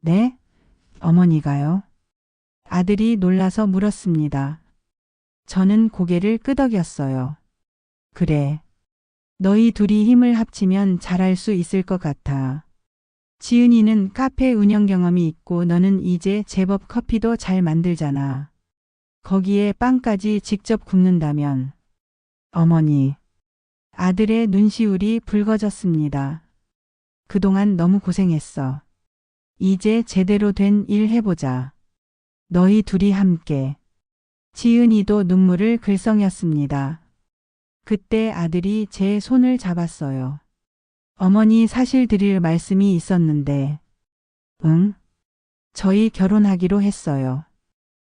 네? 어머니가요? 아들이 놀라서 물었습니다. 저는 고개를 끄덕였어요. 그래. 너희 둘이 힘을 합치면 잘할 수 있을 것 같아. 지은이는 카페 운영 경험이 있고 너는 이제 제법 커피도 잘 만들잖아. 거기에 빵까지 직접 굽는다면. 어머니. 아들의 눈시울이 붉어졌습니다. 그동안 너무 고생했어. 이제 제대로 된 일 해보자. 너희 둘이 함께. 지은이도 눈물을 글썽였습니다. 그때 아들이 제 손을 잡았어요. 어머니 사실 드릴 말씀이 있었는데. 응? 저희 결혼하기로 했어요.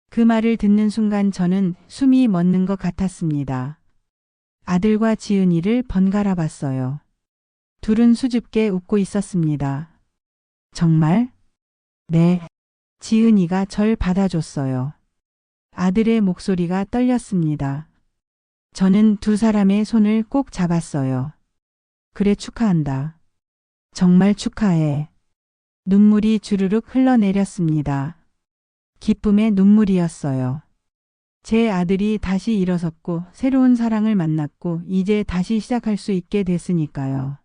그 말을 듣는 순간 저는 숨이 멎는 것 같았습니다. 아들과 지은이를 번갈아 봤어요. 둘은 수줍게 웃고 있었습니다. 정말? 네. 지은이가 절 받아줬어요. 아들의 목소리가 떨렸습니다. 저는 두 사람의 손을 꼭 잡았어요. 그래 축하한다. 정말 축하해. 눈물이 주르륵 흘러내렸습니다. 기쁨의 눈물이었어요. 제 아들이 다시 일어섰고 새로운 사랑을 만났고 이제 다시 시작할 수 있게 됐으니까요.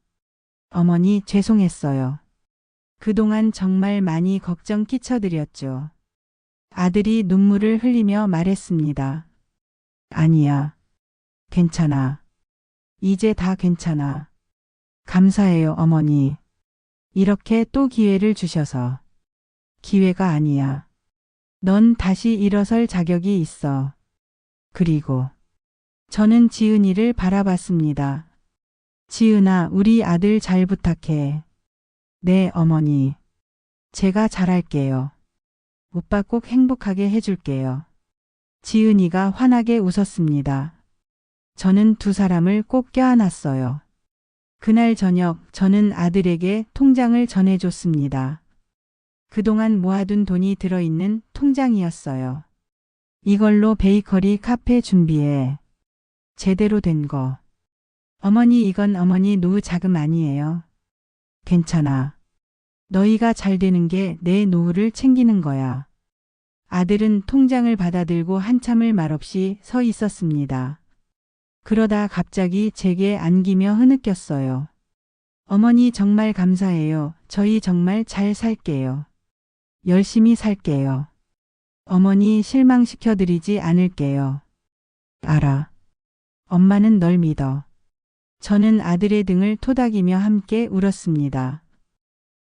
어머니 죄송했어요. 그동안 정말 많이 걱정 끼쳐드렸죠. 아들이 눈물을 흘리며 말했습니다. 아니야. 괜찮아. 이제 다 괜찮아. 감사해요, 어머니. 이렇게 또 기회를 주셔서. 기회가 아니야. 넌 다시 일어설 자격이 있어. 그리고 저는 지은이를 바라봤습니다. 지은아, 우리 아들 잘 부탁해. 네, 어머니. 제가 잘할게요. 오빠 꼭 행복하게 해줄게요. 지은이가 환하게 웃었습니다. 저는 두 사람을 꼭 껴안았어요. 그날 저녁 저는 아들에게 통장을 전해줬습니다. 그동안 모아둔 돈이 들어있는 통장이었어요. 이걸로 베이커리 카페 준비해. 제대로 된 거. 어머니 이건 어머니 노후 자금 아니에요. 괜찮아. 너희가 잘 되는 게 내 노후를 챙기는 거야. 아들은 통장을 받아들고 한참을 말없이 서 있었습니다. 그러다 갑자기 제게 안기며 흐느꼈어요. 어머니 정말 감사해요. 저희 정말 잘 살게요. 열심히 살게요. 어머니 실망시켜드리지 않을게요. 알아. 엄마는 널 믿어. 저는 아들의 등을 토닥이며 함께 울었습니다.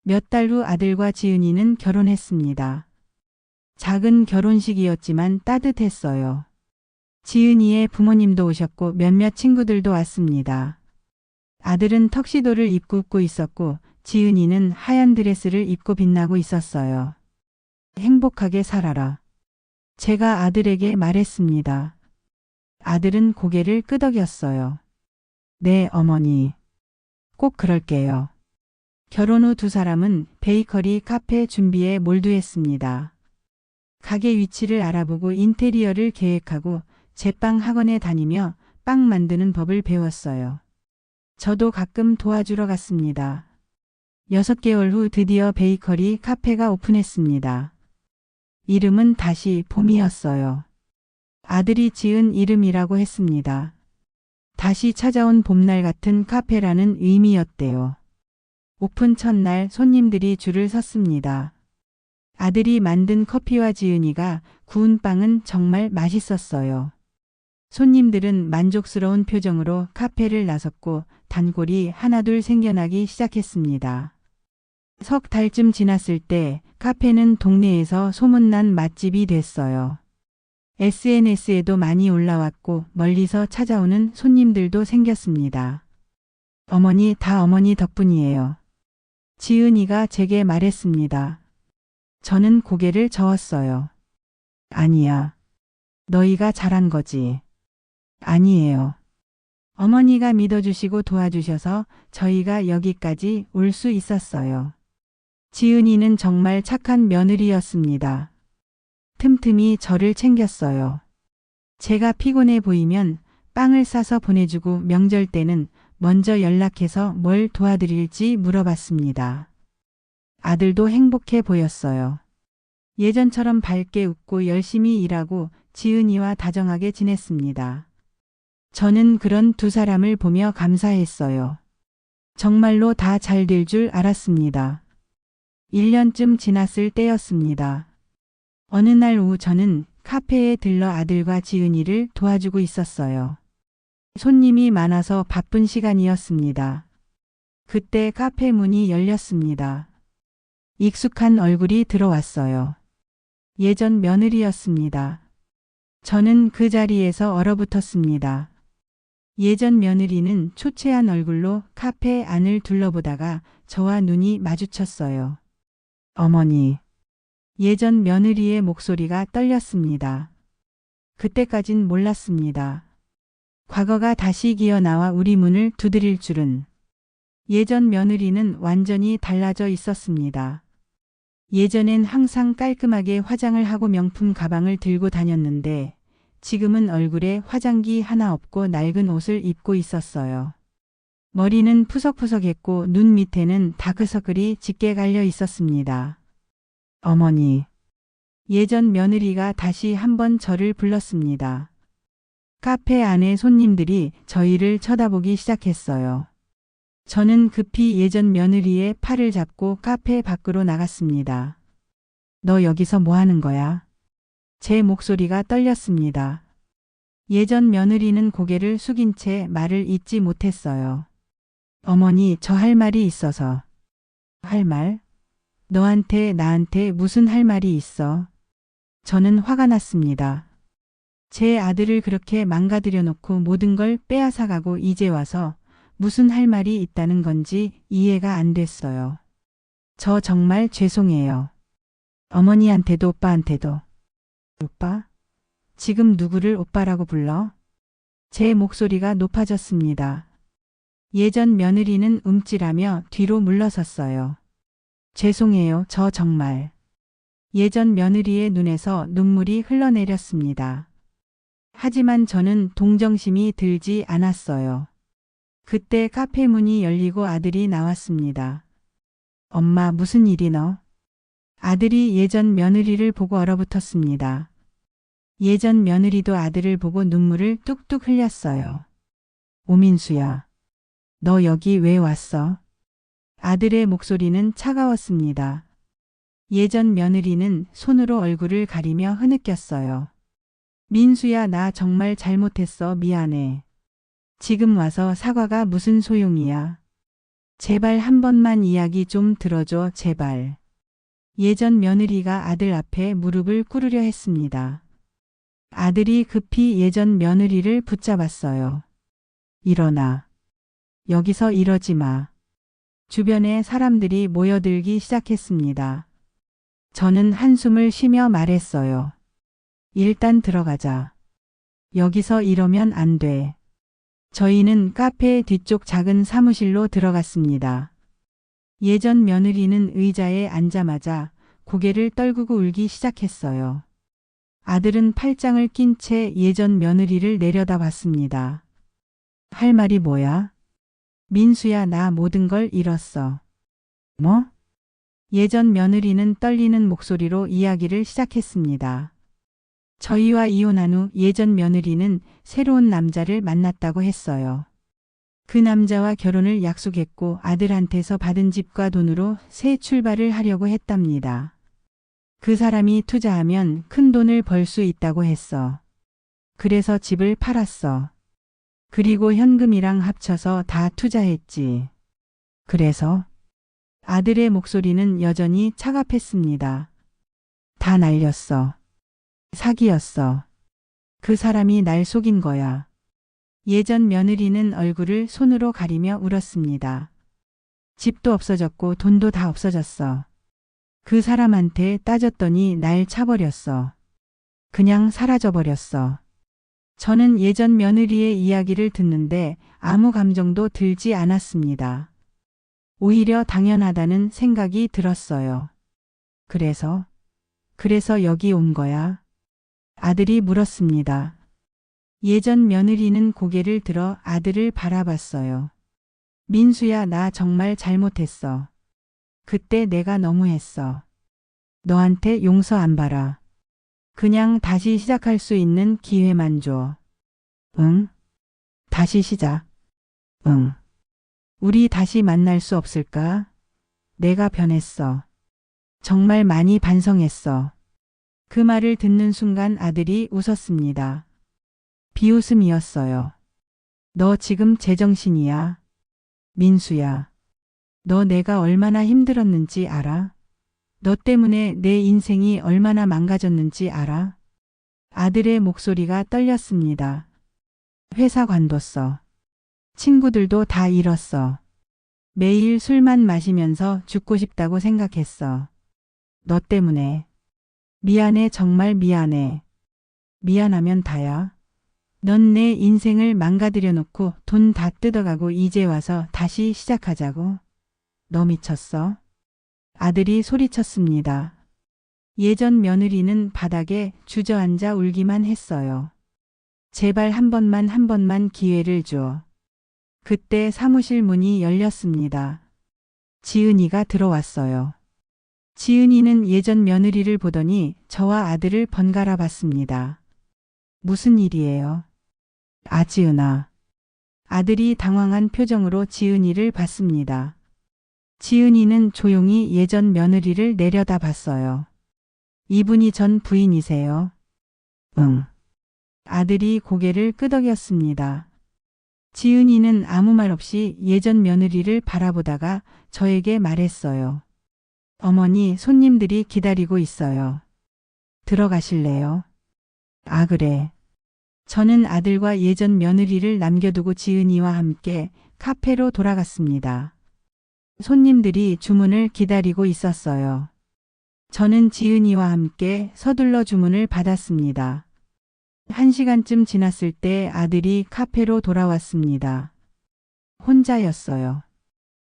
몇 달 후 아들과 지은이는 결혼했습니다. 작은 결혼식이었지만 따뜻했어요. 지은이의 부모님도 오셨고 몇몇 친구들도 왔습니다. 아들은 턱시도를 입고 웃고 있었고 지은이는 하얀 드레스를 입고 빛나고 있었어요. 행복하게 살아라. 제가 아들에게 말했습니다. 아들은 고개를 끄덕였어요. 네, 어머니. 꼭 그럴게요. 결혼 후 두 사람은 베이커리 카페 준비에 몰두했습니다. 가게 위치를 알아보고 인테리어를 계획하고 제빵 학원에 다니며 빵 만드는 법을 배웠어요. 저도 가끔 도와주러 갔습니다. 6개월 후 드디어 베이커리 카페가 오픈했습니다. 이름은 다시 봄이었어요. 아들이 지은 이름이라고 했습니다. 다시 찾아온 봄날 같은 카페라는 의미였대요. 오픈 첫날 손님들이 줄을 섰습니다. 아들이 만든 커피와 지은이가 구운 빵은 정말 맛있었어요. 손님들은 만족스러운 표정으로 카페를 나섰고 단골이 하나둘 생겨나기 시작했습니다. 석 달쯤 지났을 때 카페는 동네에서 소문난 맛집이 됐어요. SNS에도 많이 올라왔고 멀리서 찾아오는 손님들도 생겼습니다. 어머니 다 어머니 덕분이에요. 지은이가 제게 말했습니다. 저는 고개를 저었어요. 아니야. 너희가 잘한 거지. 아니에요. 어머니가 믿어주시고 도와주셔서 저희가 여기까지 올 수 있었어요. 지은이는 정말 착한 며느리였습니다. 틈틈이 저를 챙겼어요. 제가 피곤해 보이면 빵을 싸서 보내주고 명절 때는 먼저 연락해서 뭘 도와드릴지 물어봤습니다. 아들도 행복해 보였어요. 예전처럼 밝게 웃고 열심히 일하고 지은이와 다정하게 지냈습니다. 저는 그런 두 사람을 보며 감사했어요. 정말로 다 잘 될 줄 알았습니다. 1년쯤 지났을 때였습니다. 어느 날 오후 저는 카페에 들러 아들과 지은이를 도와주고 있었어요. 손님이 많아서 바쁜 시간이었습니다. 그때 카페 문이 열렸습니다. 익숙한 얼굴이 들어왔어요. 예전 며느리였습니다. 저는 그 자리에서 얼어붙었습니다. 예전 며느리는 초췌한 얼굴로 카페 안을 둘러보다가 저와 눈이 마주쳤어요. 어머니. 예전 며느리의 목소리가 떨렸습니다. 그때까진 몰랐습니다. 과거가 다시 기어나와 우리 문을 두드릴 줄은. 예전 며느리는 완전히 달라져 있었습니다. 예전엔 항상 깔끔하게 화장을 하고 명품 가방을 들고 다녔는데 지금은 얼굴에 화장기 하나 없고 낡은 옷을 입고 있었어요. 머리는 푸석푸석했고 눈 밑에는 다크서클이 짙게 갈려 있었습니다. 어머니. 예전 며느리가 다시 한번 저를 불렀습니다. 카페 안에 손님들이 저희를 쳐다보기 시작했어요. 저는 급히 예전 며느리의 팔을 잡고 카페 밖으로 나갔습니다. 너 여기서 뭐 하는 거야? 제 목소리가 떨렸습니다. 예전 며느리는 고개를 숙인 채 말을 잇지 못했어요. 어머니, 저 할 말이 있어서. 할 말? 너한테 나한테 무슨 할 말이 있어? 저는 화가 났습니다. 제 아들을 그렇게 망가뜨려 놓고 모든 걸 빼앗아가고 이제 와서 무슨 할 말이 있다는 건지 이해가 안 됐어요. 저 정말 죄송해요. 어머니한테도 오빠한테도. 오빠? 지금 누구를 오빠라고 불러? 제 목소리가 높아졌습니다. 예전 며느리는 움찔하며 뒤로 물러섰어요. 죄송해요, 저 정말. 예전 며느리의 눈에서 눈물이 흘러내렸습니다. 하지만 저는 동정심이 들지 않았어요. 그때 카페 문이 열리고 아들이 나왔습니다. 엄마, 무슨 일이 너? 아들이 예전 며느리를 보고 얼어붙었습니다. 예전 며느리도 아들을 보고 눈물을 뚝뚝 흘렸어요. 오민수야, 너 여기 왜 왔어? 아들의 목소리는 차가웠습니다. 예전 며느리는 손으로 얼굴을 가리며 흐느꼈어요. 민수야, 나 정말 잘못했어. 미안해. 지금 와서 사과가 무슨 소용이야. 제발 한 번만 이야기 좀 들어줘, 제발. 예전 며느리가 아들 앞에 무릎을 꿇으려 했습니다. 아들이 급히 예전 며느리를 붙잡았어요. 일어나. 여기서 이러지 마. 주변에 사람들이 모여들기 시작했습니다. 저는 한숨을 쉬며 말했어요. 일단 들어가자. 여기서 이러면 안 돼. 저희는 카페 뒤쪽 작은 사무실로 들어갔습니다. 예전 며느리는 의자에 앉자마자 고개를 떨구고 울기 시작했어요. 아들은 팔짱을 낀 채 예전 며느리를 내려다봤습니다. 할 말이 뭐야? 민수야, 나 모든 걸 잃었어. 뭐? 예전 며느리는 떨리는 목소리로 이야기를 시작했습니다. 저희와 이혼한 후 예전 며느리는 새로운 남자를 만났다고 했어요. 그 남자와 결혼을 약속했고 아들한테서 받은 집과 돈으로 새 출발을 하려고 했답니다. 그 사람이 투자하면 큰 돈을 벌 수 있다고 했어. 그래서 집을 팔았어. 그리고 현금이랑 합쳐서 다 투자했지. 그래서 아들의 목소리는 여전히 차갑했습니다. 다 날렸어. 사기였어. 그 사람이 날 속인 거야. 예전 며느리는 얼굴을 손으로 가리며 울었습니다. 집도 없어졌고 돈도 다 없어졌어. 그 사람한테 따졌더니 날 차버렸어. 그냥 사라져버렸어. 저는 예전 며느리의 이야기를 듣는데 아무 감정도 들지 않았습니다. 오히려 당연하다는 생각이 들었어요. 그래서 여기 온 거야? 아들이 물었습니다. 예전 며느리는 고개를 들어 아들을 바라봤어요. 민수야, 나 정말 잘못했어. 그때 내가 너무했어. 너한테 용서 안 바라. 그냥 다시 시작할 수 있는 기회만 줘. 응? 다시 시작. 응. 우리 다시 만날 수 없을까? 내가 변했어. 정말 많이 반성했어. 그 말을 듣는 순간 아들이 웃었습니다. 비웃음이었어요. 너 지금 제정신이야? 민수야. 너 내가 얼마나 힘들었는지 알아? 너 때문에 내 인생이 얼마나 망가졌는지 알아? 아들의 목소리가 떨렸습니다. 회사 관뒀어. 친구들도 다 잃었어. 매일 술만 마시면서 죽고 싶다고 생각했어. 너 때문에. 미안해, 정말 미안해. 미안하면 다야. 넌 내 인생을 망가뜨려 놓고 돈 다 뜯어가고 이제 와서 다시 시작하자고. 너 미쳤어? 아들이 소리쳤습니다. 예전 며느리는 바닥에 주저앉아 울기만 했어요. 제발 한 번만 기회를 줘. 그때 사무실 문이 열렸습니다. 지은이가 들어왔어요. 지은이는 예전 며느리를 보더니 저와 아들을 번갈아 봤습니다. 무슨 일이에요? 지은아. 아들이 당황한 표정으로 지은이를 봤습니다. 지은이는 조용히 예전 며느리를 내려다 봤어요. 이분이 전 부인이세요? 응. 아들이 고개를 끄덕였습니다. 지은이는 아무 말 없이 예전 며느리를 바라보다가 저에게 말했어요. 어머니, 손님들이 기다리고 있어요. 들어가실래요? 아, 그래. 저는 아들과 예전 며느리를 남겨두고 지은이와 함께 카페로 돌아갔습니다. 손님들이 주문을 기다리고 있었어요. 저는 지은이와 함께 서둘러 주문을 받았습니다. 1시간쯤 지났을 때 아들이 카페로 돌아왔습니다. 혼자였어요.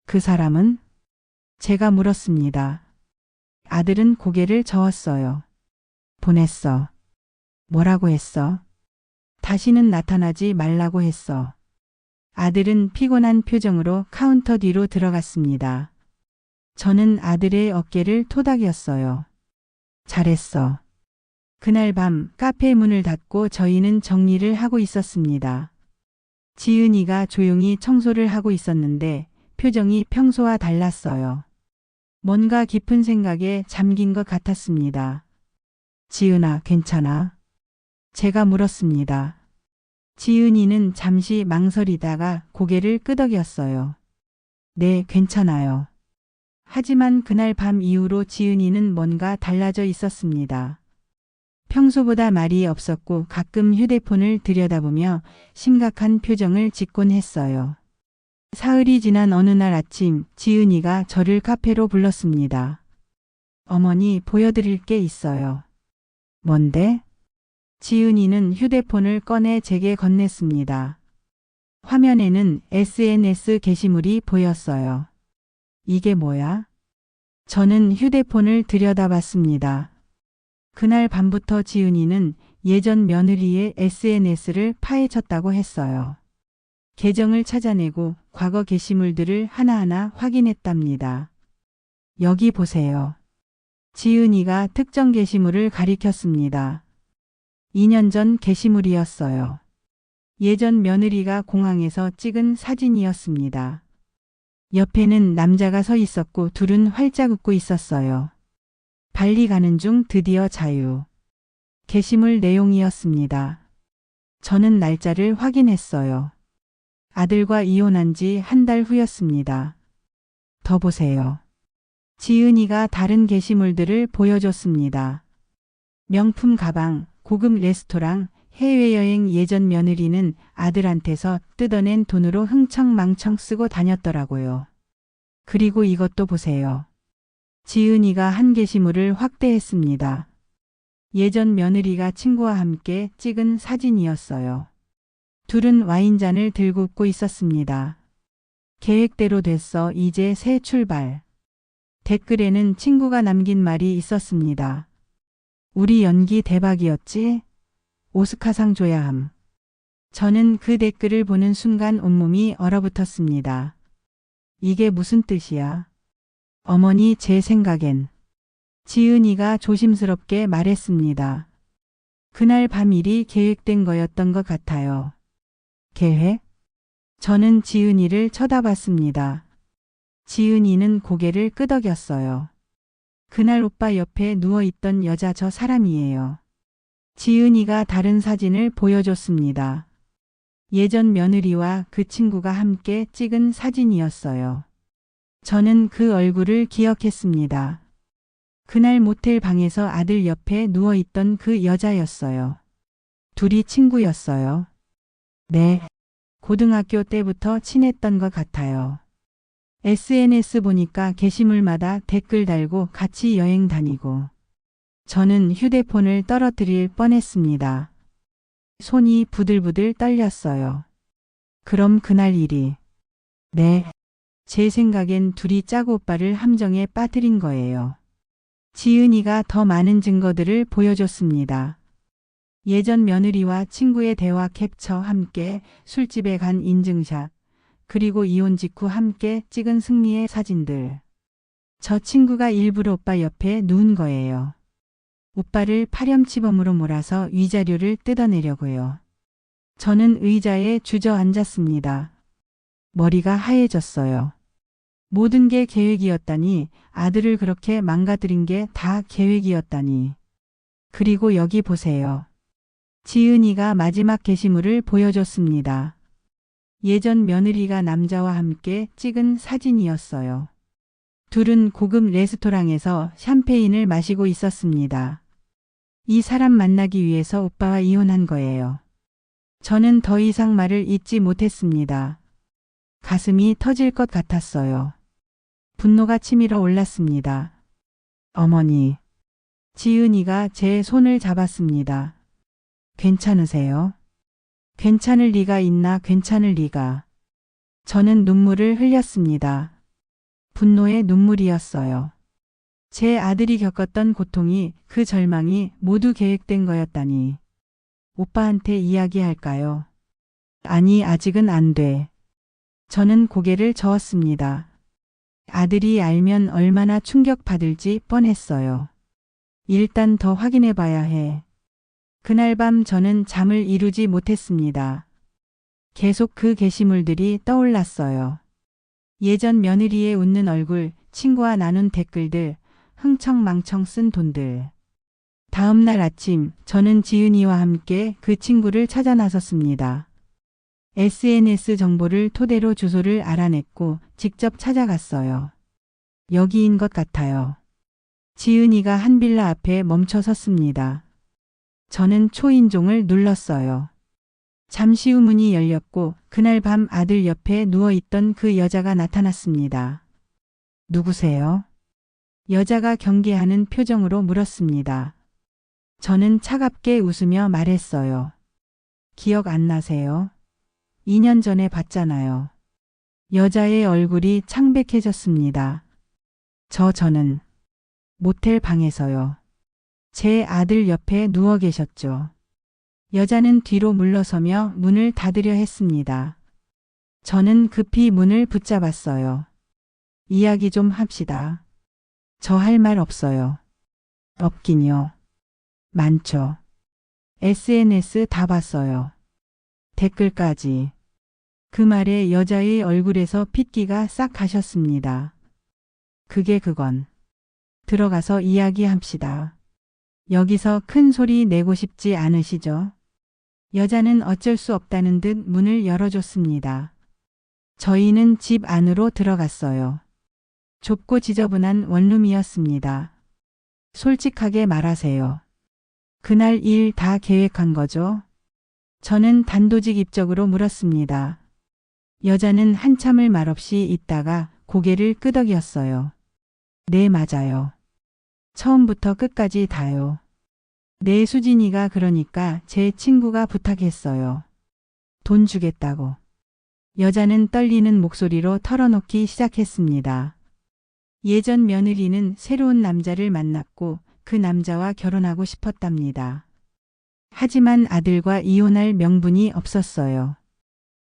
그 사람은? 제가 물었습니다. 아들은 고개를 저었어요. 보냈어. 뭐라고 했어? 다시는 나타나지 말라고 했어. 아들은 피곤한 표정으로 카운터 뒤로 들어갔습니다. 저는 아들의 어깨를 토닥였어요. 잘했어. 그날 밤 카페 문을 닫고 저희는 정리를 하고 있었습니다. 지은이가 조용히 청소를 하고 있었는데 표정이 평소와 달랐어요. 뭔가 깊은 생각에 잠긴 것 같았습니다. 지은아, 괜찮아? 제가 물었습니다. 지은이는 잠시 망설이다가 고개를 끄덕였어요. 네, 괜찮아요. 하지만 그날 밤 이후로 지은이는 뭔가 달라져 있었습니다. 평소보다 말이 없었고 가끔 휴대폰을 들여다보며 심각한 표정을 짓곤 했어요. 사흘이 지난 어느 날 아침 지은이가 저를 카페로 불렀습니다. 어머니, 보여드릴 게 있어요. 뭔데? 지은이는 휴대폰을 꺼내 제게 건넸습니다. 화면에는 SNS 게시물이 보였어요. 이게 뭐야? 저는 휴대폰을 들여다봤습니다. 그날 밤부터 지은이는 예전 며느리의 SNS를 파헤쳤다고 했어요. 계정을 찾아내고 과거 게시물들을 하나하나 확인했답니다. 여기 보세요. 지은이가 특정 게시물을 가리켰습니다. 2년 전 게시물이었어요. 예전 며느리가 공항에서 찍은 사진이었습니다. 옆에는 남자가 서 있었고 둘은 활짝 웃고 있었어요. 발리 가는 중 드디어 자유. 게시물 내용이었습니다. 저는 날짜를 확인했어요. 아들과 이혼한 지 한 달 후였습니다. 더 보세요. 지은이가 다른 게시물들을 보여줬습니다. 명품 가방, 고급 레스토랑, 해외여행. 예전 며느리는 아들한테서 뜯어낸 돈으로 흥청망청 쓰고 다녔더라고요. 그리고 이것도 보세요. 지은이가 한 게시물을 확대했습니다. 예전 며느리가 친구와 함께 찍은 사진이었어요. 둘은 와인잔을 들고 웃고 있었습니다. 계획대로 됐어. 이제 새 출발. 댓글에는 친구가 남긴 말이 있었습니다. 우리 연기 대박이었지? 오스카상 줘야 함. 저는 그 댓글을 보는 순간 온몸이 얼어붙었습니다. 이게 무슨 뜻이야? 어머니, 제 생각엔. 지은이가 조심스럽게 말했습니다. 그날 밤 일이 계획된 거였던 것 같아요. 계획? 저는 지은이를 쳐다봤습니다. 지은이는 고개를 끄덕였어요. 그날 오빠 옆에 누워있던 여자 저 사람이에요. 지은이가 다른 사진을 보여줬습니다. 예전 며느리와 그 친구가 함께 찍은 사진이었어요. 저는 그 얼굴을 기억했습니다. 그날 모텔 방에서 아들 옆에 누워있던 그 여자였어요. 둘이 친구였어요. 네. 고등학교 때부터 친했던 것 같아요. SNS 보니까 게시물마다 댓글 달고 같이 여행 다니고. 저는 휴대폰을 떨어뜨릴 뻔했습니다. 손이 부들부들 떨렸어요. 그럼 그날 일이. 네. 제 생각엔 둘이 짜고 오빠를 함정에 빠뜨린 거예요. 지은이가 더 많은 증거들을 보여줬습니다. 예전 며느리와 친구의 대화 캡처 함께 술집에 간 인증샷, 그리고 이혼 직후 함께 찍은 승리의 사진들. 저 친구가 일부러 오빠 옆에 누운 거예요. 오빠를 파렴치범으로 몰아서 위자료를 뜯어내려고요. 저는 의자에 주저앉았습니다. 머리가 하얘졌어요. 모든 게 계획이었다니, 아들을 그렇게 망가뜨린 게 다 계획이었다니. 그리고 여기 보세요. 지은이가 마지막 게시물을 보여줬습니다. 예전 며느리가 남자와 함께 찍은 사진이었어요. 둘은 고급 레스토랑에서 샴페인을 마시고 있었습니다. 이 사람 만나기 위해서 오빠와 이혼한 거예요. 저는 더 이상 말을 잇지 못했습니다. 가슴이 터질 것 같았어요. 분노가 치밀어 올랐습니다. 어머니. 지은이가 제 손을 잡았습니다. 괜찮으세요? 괜찮을 리가 있나 괜찮을 리가. 저는 눈물을 흘렸습니다. 분노의 눈물이었어요. 제 아들이 겪었던 고통이, 그 절망이 모두 계획된 거였다니. 오빠한테 이야기할까요? 아니, 아직은 안 돼. 저는 고개를 저었습니다. 아들이 알면 얼마나 충격받을지 뻔했어요. 일단 더 확인해 봐야 해. 그날 밤 저는 잠을 이루지 못했습니다. 계속 그 게시물들이 떠올랐어요. 예전 며느리의 웃는 얼굴, 친구와 나눈 댓글들, 흥청망청 쓴 돈들. 다음 날 아침 저는 지은이와 함께 그 친구를 찾아 나섰습니다. SNS 정보를 토대로 주소를 알아냈고 직접 찾아갔어요. 여기인 것 같아요. 지은이가 한 빌라 앞에 멈춰 섰습니다. 저는 초인종을 눌렀어요. 잠시 후 문이 열렸고 그날 밤 아들 옆에 누워있던 그 여자가 나타났습니다. 누구세요? 여자가 경계하는 표정으로 물었습니다. 저는 차갑게 웃으며 말했어요. 기억 안 나세요? 2년 전에 봤잖아요. 여자의 얼굴이 창백해졌습니다. 저는 모텔 방에서요. 제 아들 옆에 누워 계셨죠. 여자는 뒤로 물러서며 문을 닫으려 했습니다. 저는 급히 문을 붙잡았어요. 이야기 좀 합시다. 저 할 말 없어요. 없긴요. 많죠. SNS 다 봤어요. 댓글까지. 그 말에 여자의 얼굴에서 핏기가 싹 가셨습니다. 그건. 들어가서 이야기합시다. 여기서 큰 소리 내고 싶지 않으시죠? 여자는 어쩔 수 없다는 듯 문을 열어줬습니다. 저희는 집 안으로 들어갔어요. 좁고 지저분한 원룸이었습니다. 솔직하게 말하세요. 그날 일 다 계획한 거죠? 저는 단도직입적으로 물었습니다. 여자는 한참을 말없이 있다가 고개를 끄덕였어요. 네, 맞아요. 처음부터 끝까지 다요. 네, 수진이가 그러니까 제 친구가 부탁했어요. 돈 주겠다고. 여자는 떨리는 목소리로 털어놓기 시작했습니다. 예전 며느리는 새로운 남자를 만났고 그 남자와 결혼하고 싶었답니다. 하지만 아들과 이혼할 명분이 없었어요.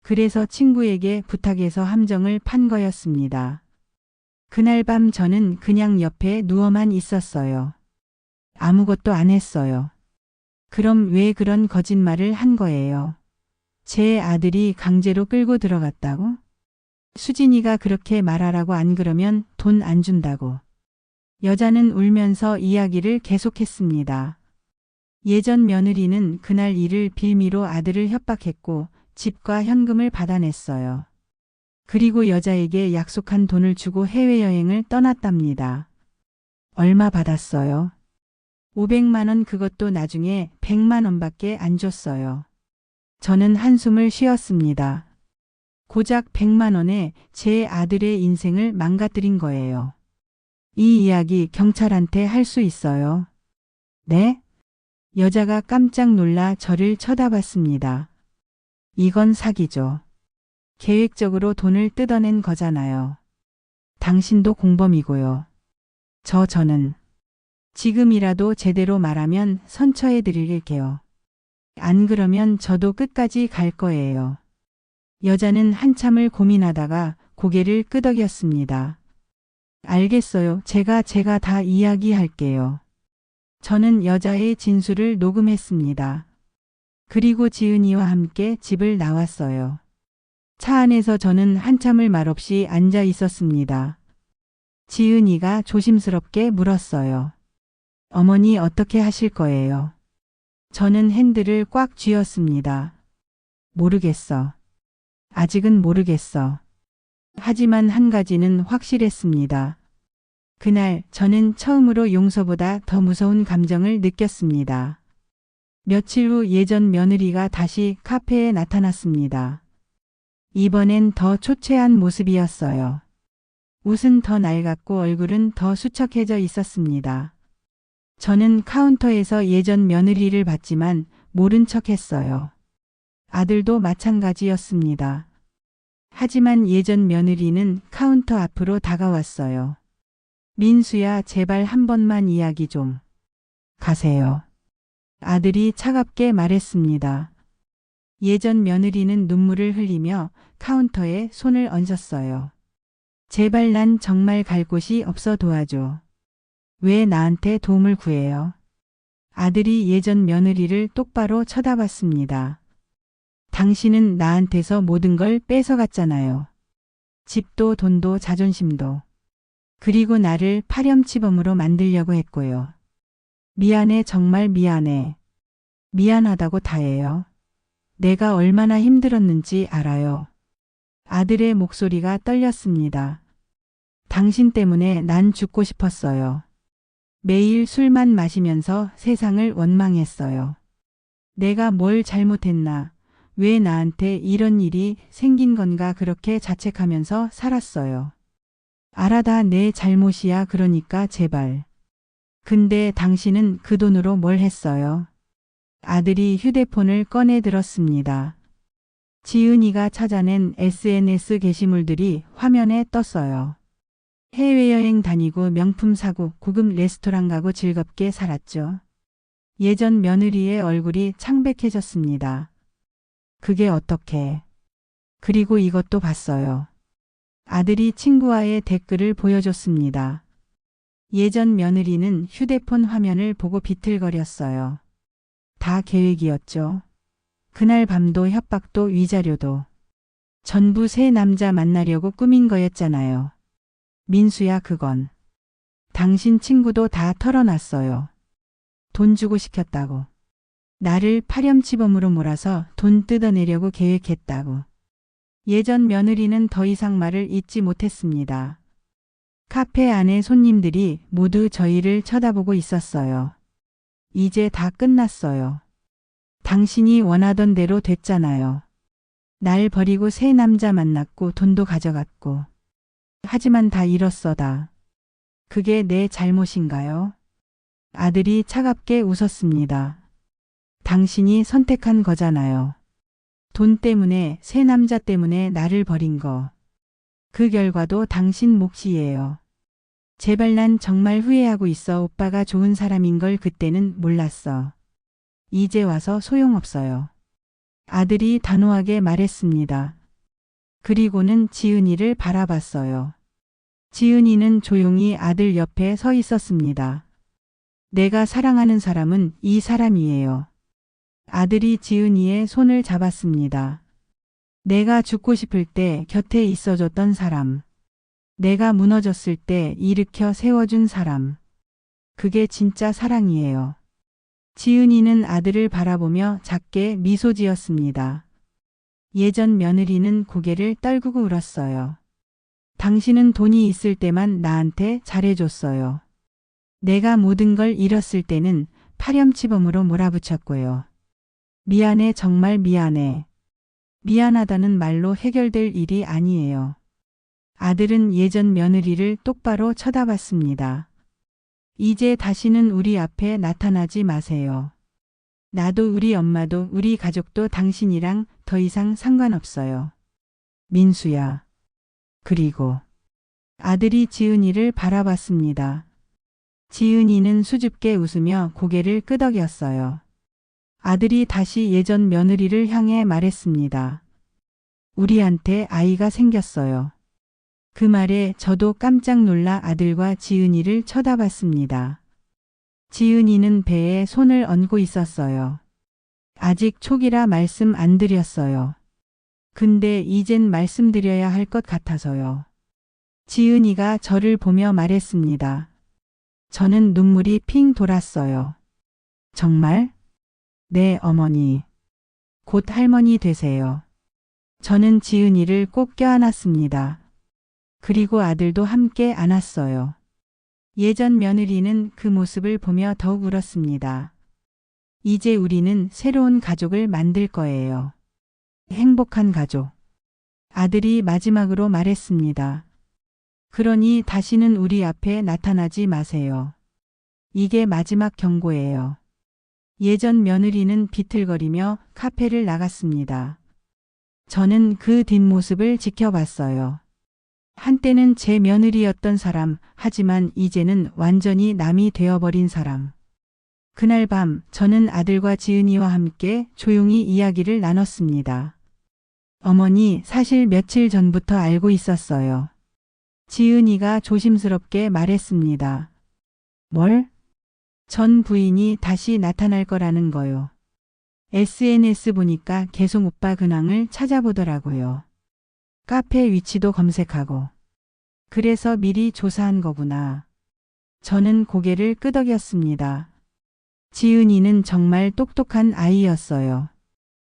그래서 친구에게 부탁해서 함정을 판 거였습니다. 그날 밤 저는 그냥 옆에 누워만 있었어요. 아무것도 안 했어요. 그럼 왜 그런 거짓말을 한 거예요? 제 아들이 강제로 끌고 들어갔다고? 수진이가 그렇게 말하라고 안 그러면 돈 안 준다고. 여자는 울면서 이야기를 계속했습니다. 예전 며느리는 그날 일을 빌미로 아들을 협박했고 집과 현금을 받아냈어요. 그리고 여자에게 약속한 돈을 주고 해외여행을 떠났답니다. 얼마 받았어요? 500만 원. 그것도 나중에 100만 원밖에 안 줬어요. 저는 한숨을 쉬었습니다. 고작 100만 원에 제 아들의 인생을 망가뜨린 거예요. 이 이야기 경찰한테 할 수 있어요. 네? 여자가 깜짝 놀라 저를 쳐다봤습니다. 이건 사기죠. 계획적으로 돈을 뜯어낸 거잖아요. 당신도 공범이고요. 저는 지금이라도 제대로 말하면 선처해 드릴게요. 안 그러면 저도 끝까지 갈 거예요. 여자는 한참을 고민하다가 고개를 끄덕였습니다. 알겠어요. 제가 다 이야기할게요. 저는 여자의 진술을 녹음했습니다. 그리고 지은이와 함께 집을 나왔어요. 차 안에서 저는 한참을 말없이 앉아 있었습니다. 지은이가 조심스럽게 물었어요. 어머니 어떻게 하실 거예요? 저는 핸들을 꽉 쥐었습니다. 모르겠어. 아직은 모르겠어. 하지만 한 가지는 확실했습니다. 그날 저는 처음으로 용서보다 더 무서운 감정을 느꼈습니다. 며칠 후 예전 며느리가 다시 카페에 나타났습니다. 이번엔 더 초췌한 모습이었어요. 옷은 더 낡았고 얼굴은 더 수척해져 있었습니다. 저는 카운터에서 예전 며느리를 봤지만 모른 척했어요. 아들도 마찬가지였습니다. 하지만 예전 며느리는 카운터 앞으로 다가왔어요. 민수야, 제발 한 번만 이야기 좀. 가세요. 아들이 차갑게 말했습니다. 예전 며느리는 눈물을 흘리며 카운터에 손을 얹었어요. 제발 난 정말 갈 곳이 없어 도와줘. 왜 나한테 도움을 구해요? 아들이 예전 며느리를 똑바로 쳐다봤습니다. 당신은 나한테서 모든 걸 뺏어갔잖아요. 집도 돈도 자존심도. 그리고 나를 파렴치범으로 만들려고 했고요. 미안해, 정말 미안해. 미안하다고 다해요. 내가 얼마나 힘들었는지 알아요. 아들의 목소리가 떨렸습니다. 당신 때문에 난 죽고 싶었어요. 매일 술만 마시면서 세상을 원망했어요. 내가 뭘 잘못했나, 왜 나한테 이런 일이 생긴 건가 그렇게 자책하면서 살았어요. 알아, 다 내 잘못이야. 그러니까 제발. 근데 당신은 그 돈으로 뭘 했어요? 아들이 휴대폰을 꺼내 들었습니다. 지은이가 찾아낸 SNS 게시물들이 화면에 떴어요. 해외여행 다니고 명품 사고 고급 레스토랑 가고 즐겁게 살았죠. 예전 며느리의 얼굴이 창백해졌습니다. 그게 어떻게? 그리고 이것도 봤어요. 아들이 친구와의 댓글을 보여줬습니다. 예전 며느리는 휴대폰 화면을 보고 비틀거렸어요. 다 계획이었죠. 그날 밤도 협박도 위자료도. 전부 새 남자 만나려고 꾸민 거였잖아요. 민수야, 그건. 당신 친구도 다 털어놨어요. 돈 주고 시켰다고. 나를 파렴치범으로 몰아서 돈 뜯어내려고 계획했다고. 예전 며느리는 더 이상 말을 잇지 못했습니다. 카페 안에 손님들이 모두 저희를 쳐다보고 있었어요. 이제 다 끝났어요. 당신이 원하던 대로 됐잖아요. 날 버리고 새 남자 만났고 돈도 가져갔고. 하지만 다 잃었어, 다. 그게 내 잘못인가요? 아들이 차갑게 웃었습니다. 당신이 선택한 거잖아요. 돈 때문에, 새 남자 때문에 나를 버린 거. 그 결과도 당신 몫이에요. 제발, 난 정말 후회하고 있어. 오빠가 좋은 사람인 걸 그때는 몰랐어. 이제 와서 소용없어요. 아들이 단호하게 말했습니다. 그리고는 지은이를 바라봤어요. 지은이는 조용히 아들 옆에 서 있었습니다. 내가 사랑하는 사람은 이 사람이에요. 아들이 지은이의 손을 잡았습니다. 내가 죽고 싶을 때 곁에 있어줬던 사람. 내가 무너졌을 때 일으켜 세워준 사람. 그게 진짜 사랑이에요. 지은이는 아들을 바라보며 작게 미소 지었습니다. 예전 며느리는 고개를 떨구고 울었어요. 당신은 돈이 있을 때만 나한테 잘해줬어요. 내가 모든 걸 잃었을 때는 파렴치범으로 몰아붙였고요. 미안해, 정말 미안해. 미안하다는 말로 해결될 일이 아니에요. 아들은 예전 며느리를 똑바로 쳐다봤습니다. 이제 다시는 우리 앞에 나타나지 마세요. 나도 우리 엄마도 우리 가족도 당신이랑 더 이상 상관없어요. 민수야. 그리고 아들이 지은이를 바라봤습니다. 지은이는 수줍게 웃으며 고개를 끄덕였어요. 아들이 다시 예전 며느리를 향해 말했습니다. 우리한테 아이가 생겼어요. 그 말에 저도 깜짝 놀라 아들과 지은이를 쳐다봤습니다. 지은이는 배에 손을 얹고 있었어요. 아직 초기라 말씀 안 드렸어요. 근데 이젠 말씀드려야 할 것 같아서요. 지은이가 저를 보며 말했습니다. 저는 눈물이 핑 돌았어요. 정말? 네, 어머니. 곧 할머니 되세요. 저는 지은이를 꼭 껴안았습니다. 그리고 아들도 함께 안았어요. 예전 며느리는 그 모습을 보며 더욱 울었습니다. 이제 우리는 새로운 가족을 만들 거예요. 행복한 가족. 아들이 마지막으로 말했습니다. 그러니 다시는 우리 앞에 나타나지 마세요. 이게 마지막 경고예요. 예전 며느리는 비틀거리며 카페를 나갔습니다. 저는 그 뒷모습을 지켜봤어요. 한때는 제 며느리였던 사람, 하지만 이제는 완전히 남이 되어버린 사람. 그날 밤 저는 아들과 지은이와 함께 조용히 이야기를 나눴습니다. 어머니, 사실 며칠 전부터 알고 있었어요. 지은이가 조심스럽게 말했습니다. 뭘? 전 부인이 다시 나타날 거라는 거요. SNS 보니까 계속 오빠 근황을 찾아보더라고요. 카페 위치도 검색하고. 그래서 미리 조사한 거구나. 저는 고개를 끄덕였습니다. 지은이는 정말 똑똑한 아이였어요.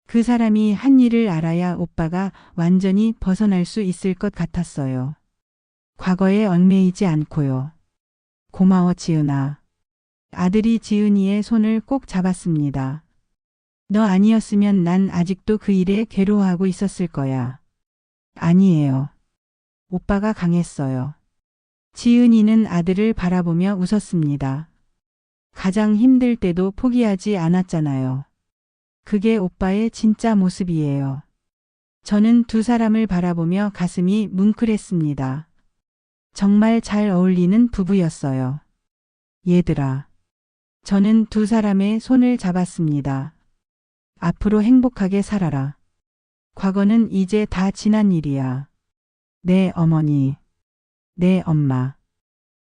그 사람이 한 일을 알아야 오빠가 완전히 벗어날 수 있을 것 같았어요. 과거에 얽매이지 않고요. 고마워, 지은아. 아들이 지은이의 손을 꼭 잡았습니다. 너 아니었으면 난 아직도 그 일에 괴로워하고 있었을 거야. 아니에요. 오빠가 강했어요. 지은이는 아들을 바라보며 웃었습니다. 가장 힘들 때도 포기하지 않았잖아요. 그게 오빠의 진짜 모습이에요. 저는 두 사람을 바라보며 가슴이 뭉클했습니다. 정말 잘 어울리는 부부였어요. 얘들아. 저는 두 사람의 손을 잡았습니다. 앞으로 행복하게 살아라. 과거는 이제 다 지난 일이야. 네, 어머니. 네, 엄마.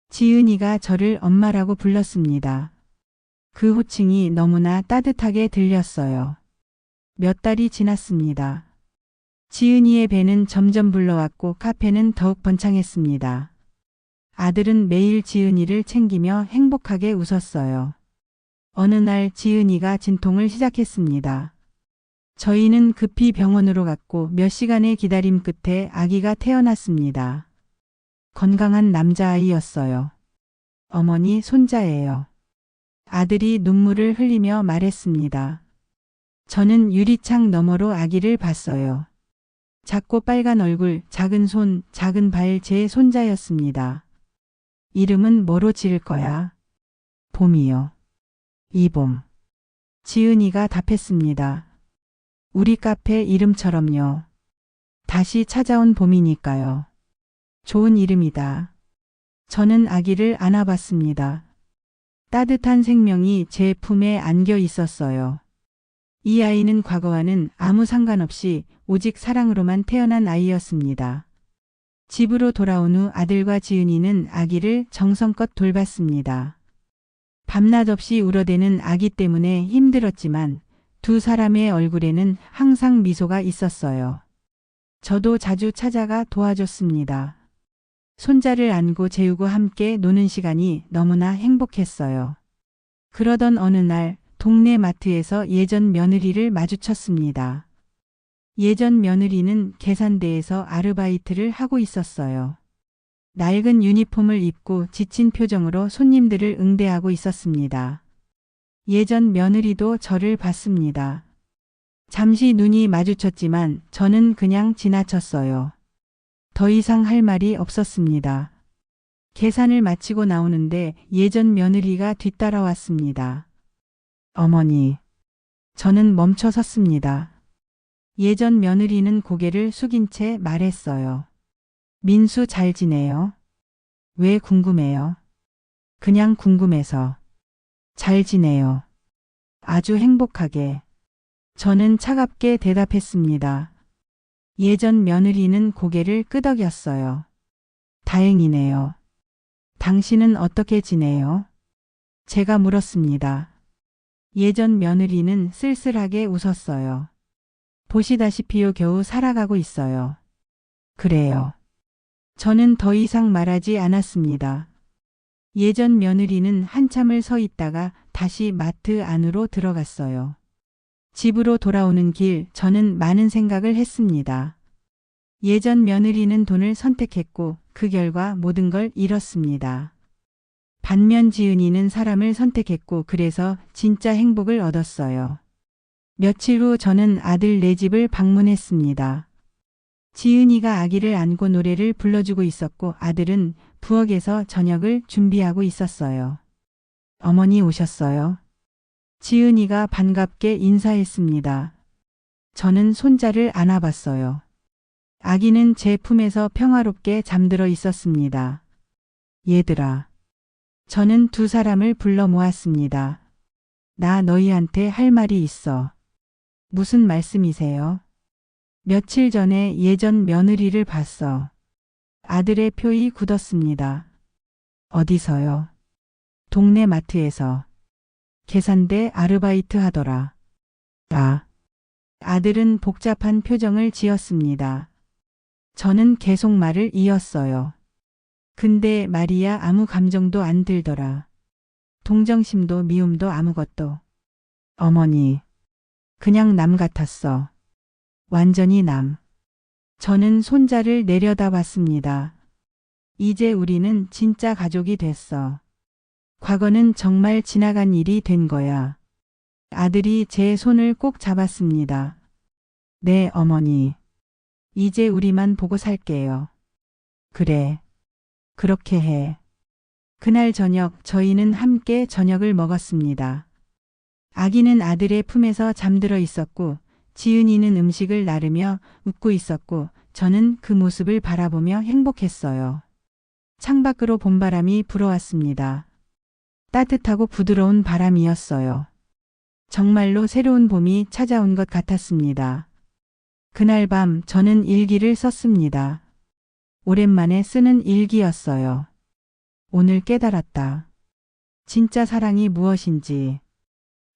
지은이가 저를 엄마라고 불렀습니다. 그 호칭이 너무나 따뜻하게 들렸어요. 몇 달이 지났습니다. 지은이의 배는 점점 불러왔고 카페는 더욱 번창했습니다. 아들은 매일 지은이를 챙기며 행복하게 웃었어요. 어느 날 지은이가 진통을 시작했습니다. 저희는 급히 병원으로 갔고 몇 시간의 기다림 끝에 아기가 태어났습니다. 건강한 남자아이였어요. 어머니, 손자예요. 아들이 눈물을 흘리며 말했습니다. 저는 유리창 너머로 아기를 봤어요. 작고 빨간 얼굴, 작은 손, 작은 발, 제 손자였습니다. 이름은 뭐로 지을 거야? 봄이요. 이봄. 지은이가 답했습니다. 우리 카페 이름처럼요. 다시 찾아온 봄이니까요. 좋은 이름이다. 저는 아기를 안아봤습니다. 따뜻한 생명이 제 품에 안겨 있었어요. 이 아이는 과거와는 아무 상관없이 오직 사랑으로만 태어난 아이였습니다. 집으로 돌아온 후 아들과 지은이는 아기를 정성껏 돌봤습니다. 밤낮 없이 울어대는 아기 때문에 힘들었지만 두 사람의 얼굴에는 항상 미소가 있었어요. 저도 자주 찾아가 도와줬습니다. 손자를 안고 재우고 함께 노는 시간이 너무나 행복했어요. 그러던 어느 날 동네 마트에서 예전 며느리를 마주쳤습니다. 예전 며느리는 계산대에서 아르바이트를 하고 있었어요. 낡은 유니폼을 입고 지친 표정으로 손님들을 응대하고 있었습니다. 예전 며느리도 저를 봤습니다. 잠시 눈이 마주쳤지만 저는 그냥 지나쳤어요. 더 이상 할 말이 없었습니다. 계산을 마치고 나오는데 예전 며느리가 뒤따라왔습니다. 어머니. 저는 멈춰 섰습니다. 예전 며느리는 고개를 숙인 채 말했어요. 민수 잘 지내요? 왜 궁금해요? 그냥 궁금해서. 잘 지내요. 아주 행복하게. 저는 차갑게 대답했습니다. 예전 며느리는 고개를 끄덕였어요. 다행이네요. 당신은 어떻게 지내요? 제가 물었습니다. 예전 며느리는 쓸쓸하게 웃었어요. 보시다시피요, 겨우 살아가고 있어요. 그래요. 저는 더 이상 말하지 않았습니다. 예전 며느리는 한참을 서 있다가 다시 마트 안으로 들어갔어요. 집으로 돌아오는 길 저는 많은 생각을 했습니다. 예전 며느리는 돈을 선택했고 그 결과 모든 걸 잃었습니다. 반면 지은이는 사람을 선택했고 그래서 진짜 행복을 얻었어요. 며칠 후 저는 아들 네 집을 방문했습니다. 지은이가 아기를 안고 노래를 불러주고 있었고 아들은 부엌에서 저녁을 준비하고 있었어요. 어머니 오셨어요? 지은이가 반갑게 인사했습니다. 저는 손자를 안아봤어요. 아기는 제 품에서 평화롭게 잠들어 있었습니다. 얘들아. 저는 두 사람을 불러 모았습니다. 나 너희한테 할 말이 있어. 무슨 말씀이세요? 며칠 전에 예전 며느리를 봤어. 아들의 표이 굳었습니다. 어디서요? 동네 마트에서. 계산대 아르바이트 하더라. 아. 아들은 복잡한 표정을 지었습니다. 저는 계속 말을 이었어요. 근데 말이야 아무 감정도 안 들더라. 동정심도 미움도 아무것도. 어머니. 그냥 남 같았어. 완전히 남. 저는 손자를 내려다봤습니다. 이제 우리는 진짜 가족이 됐어. 과거는 정말 지나간 일이 된 거야. 아들이 제 손을 꼭 잡았습니다. 네, 어머니. 이제 우리만 보고 살게요. 그래. 그렇게 해. 그날 저녁 저희는 함께 저녁을 먹었습니다. 아기는 아들의 품에서 잠들어 있었고 지은이는 음식을 나르며 웃고 있었고 저는 그 모습을 바라보며 행복했어요. 창밖으로 봄바람이 불어왔습니다. 따뜻하고 부드러운 바람이었어요. 정말로 새로운 봄이 찾아온 것 같았습니다. 그날 밤 저는 일기를 썼습니다. 오랜만에 쓰는 일기였어요. 오늘 깨달았다. 진짜 사랑이 무엇인지,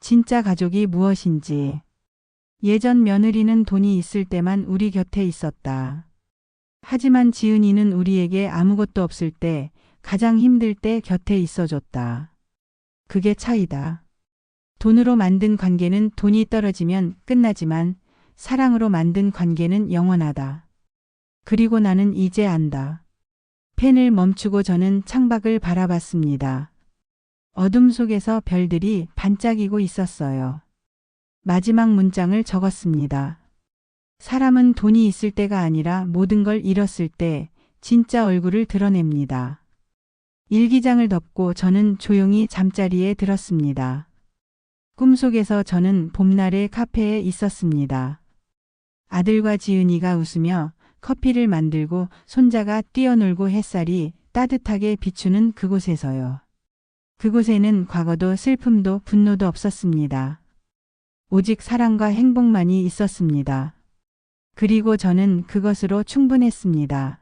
진짜 가족이 무엇인지. 예전 며느리는 돈이 있을 때만 우리 곁에 있었다. 하지만 지은이는 우리에게 아무것도 없을 때, 가장 힘들 때 곁에 있어줬다. 그게 차이다. 돈으로 만든 관계는 돈이 떨어지면 끝나지만 사랑으로 만든 관계는 영원하다. 그리고 나는 이제 안다. 펜을 멈추고 저는 창밖을 바라봤습니다. 어둠 속에서 별들이 반짝이고 있었어요. 마지막 문장을 적었습니다. 사람은 돈이 있을 때가 아니라 모든 걸 잃었을 때 진짜 얼굴을 드러냅니다. 일기장을 덮고 저는 조용히 잠자리에 들었습니다. 꿈속에서 저는 봄날의 카페에 있었습니다. 아들과 지은이가 웃으며 커피를 만들고 손자가 뛰어놀고 햇살이 따뜻하게 비추는 그곳에서요. 그곳에는 과거도 슬픔도 분노도 없었습니다. 오직 사랑과 행복만이 있었습니다. 그리고 저는 그것으로 충분했습니다.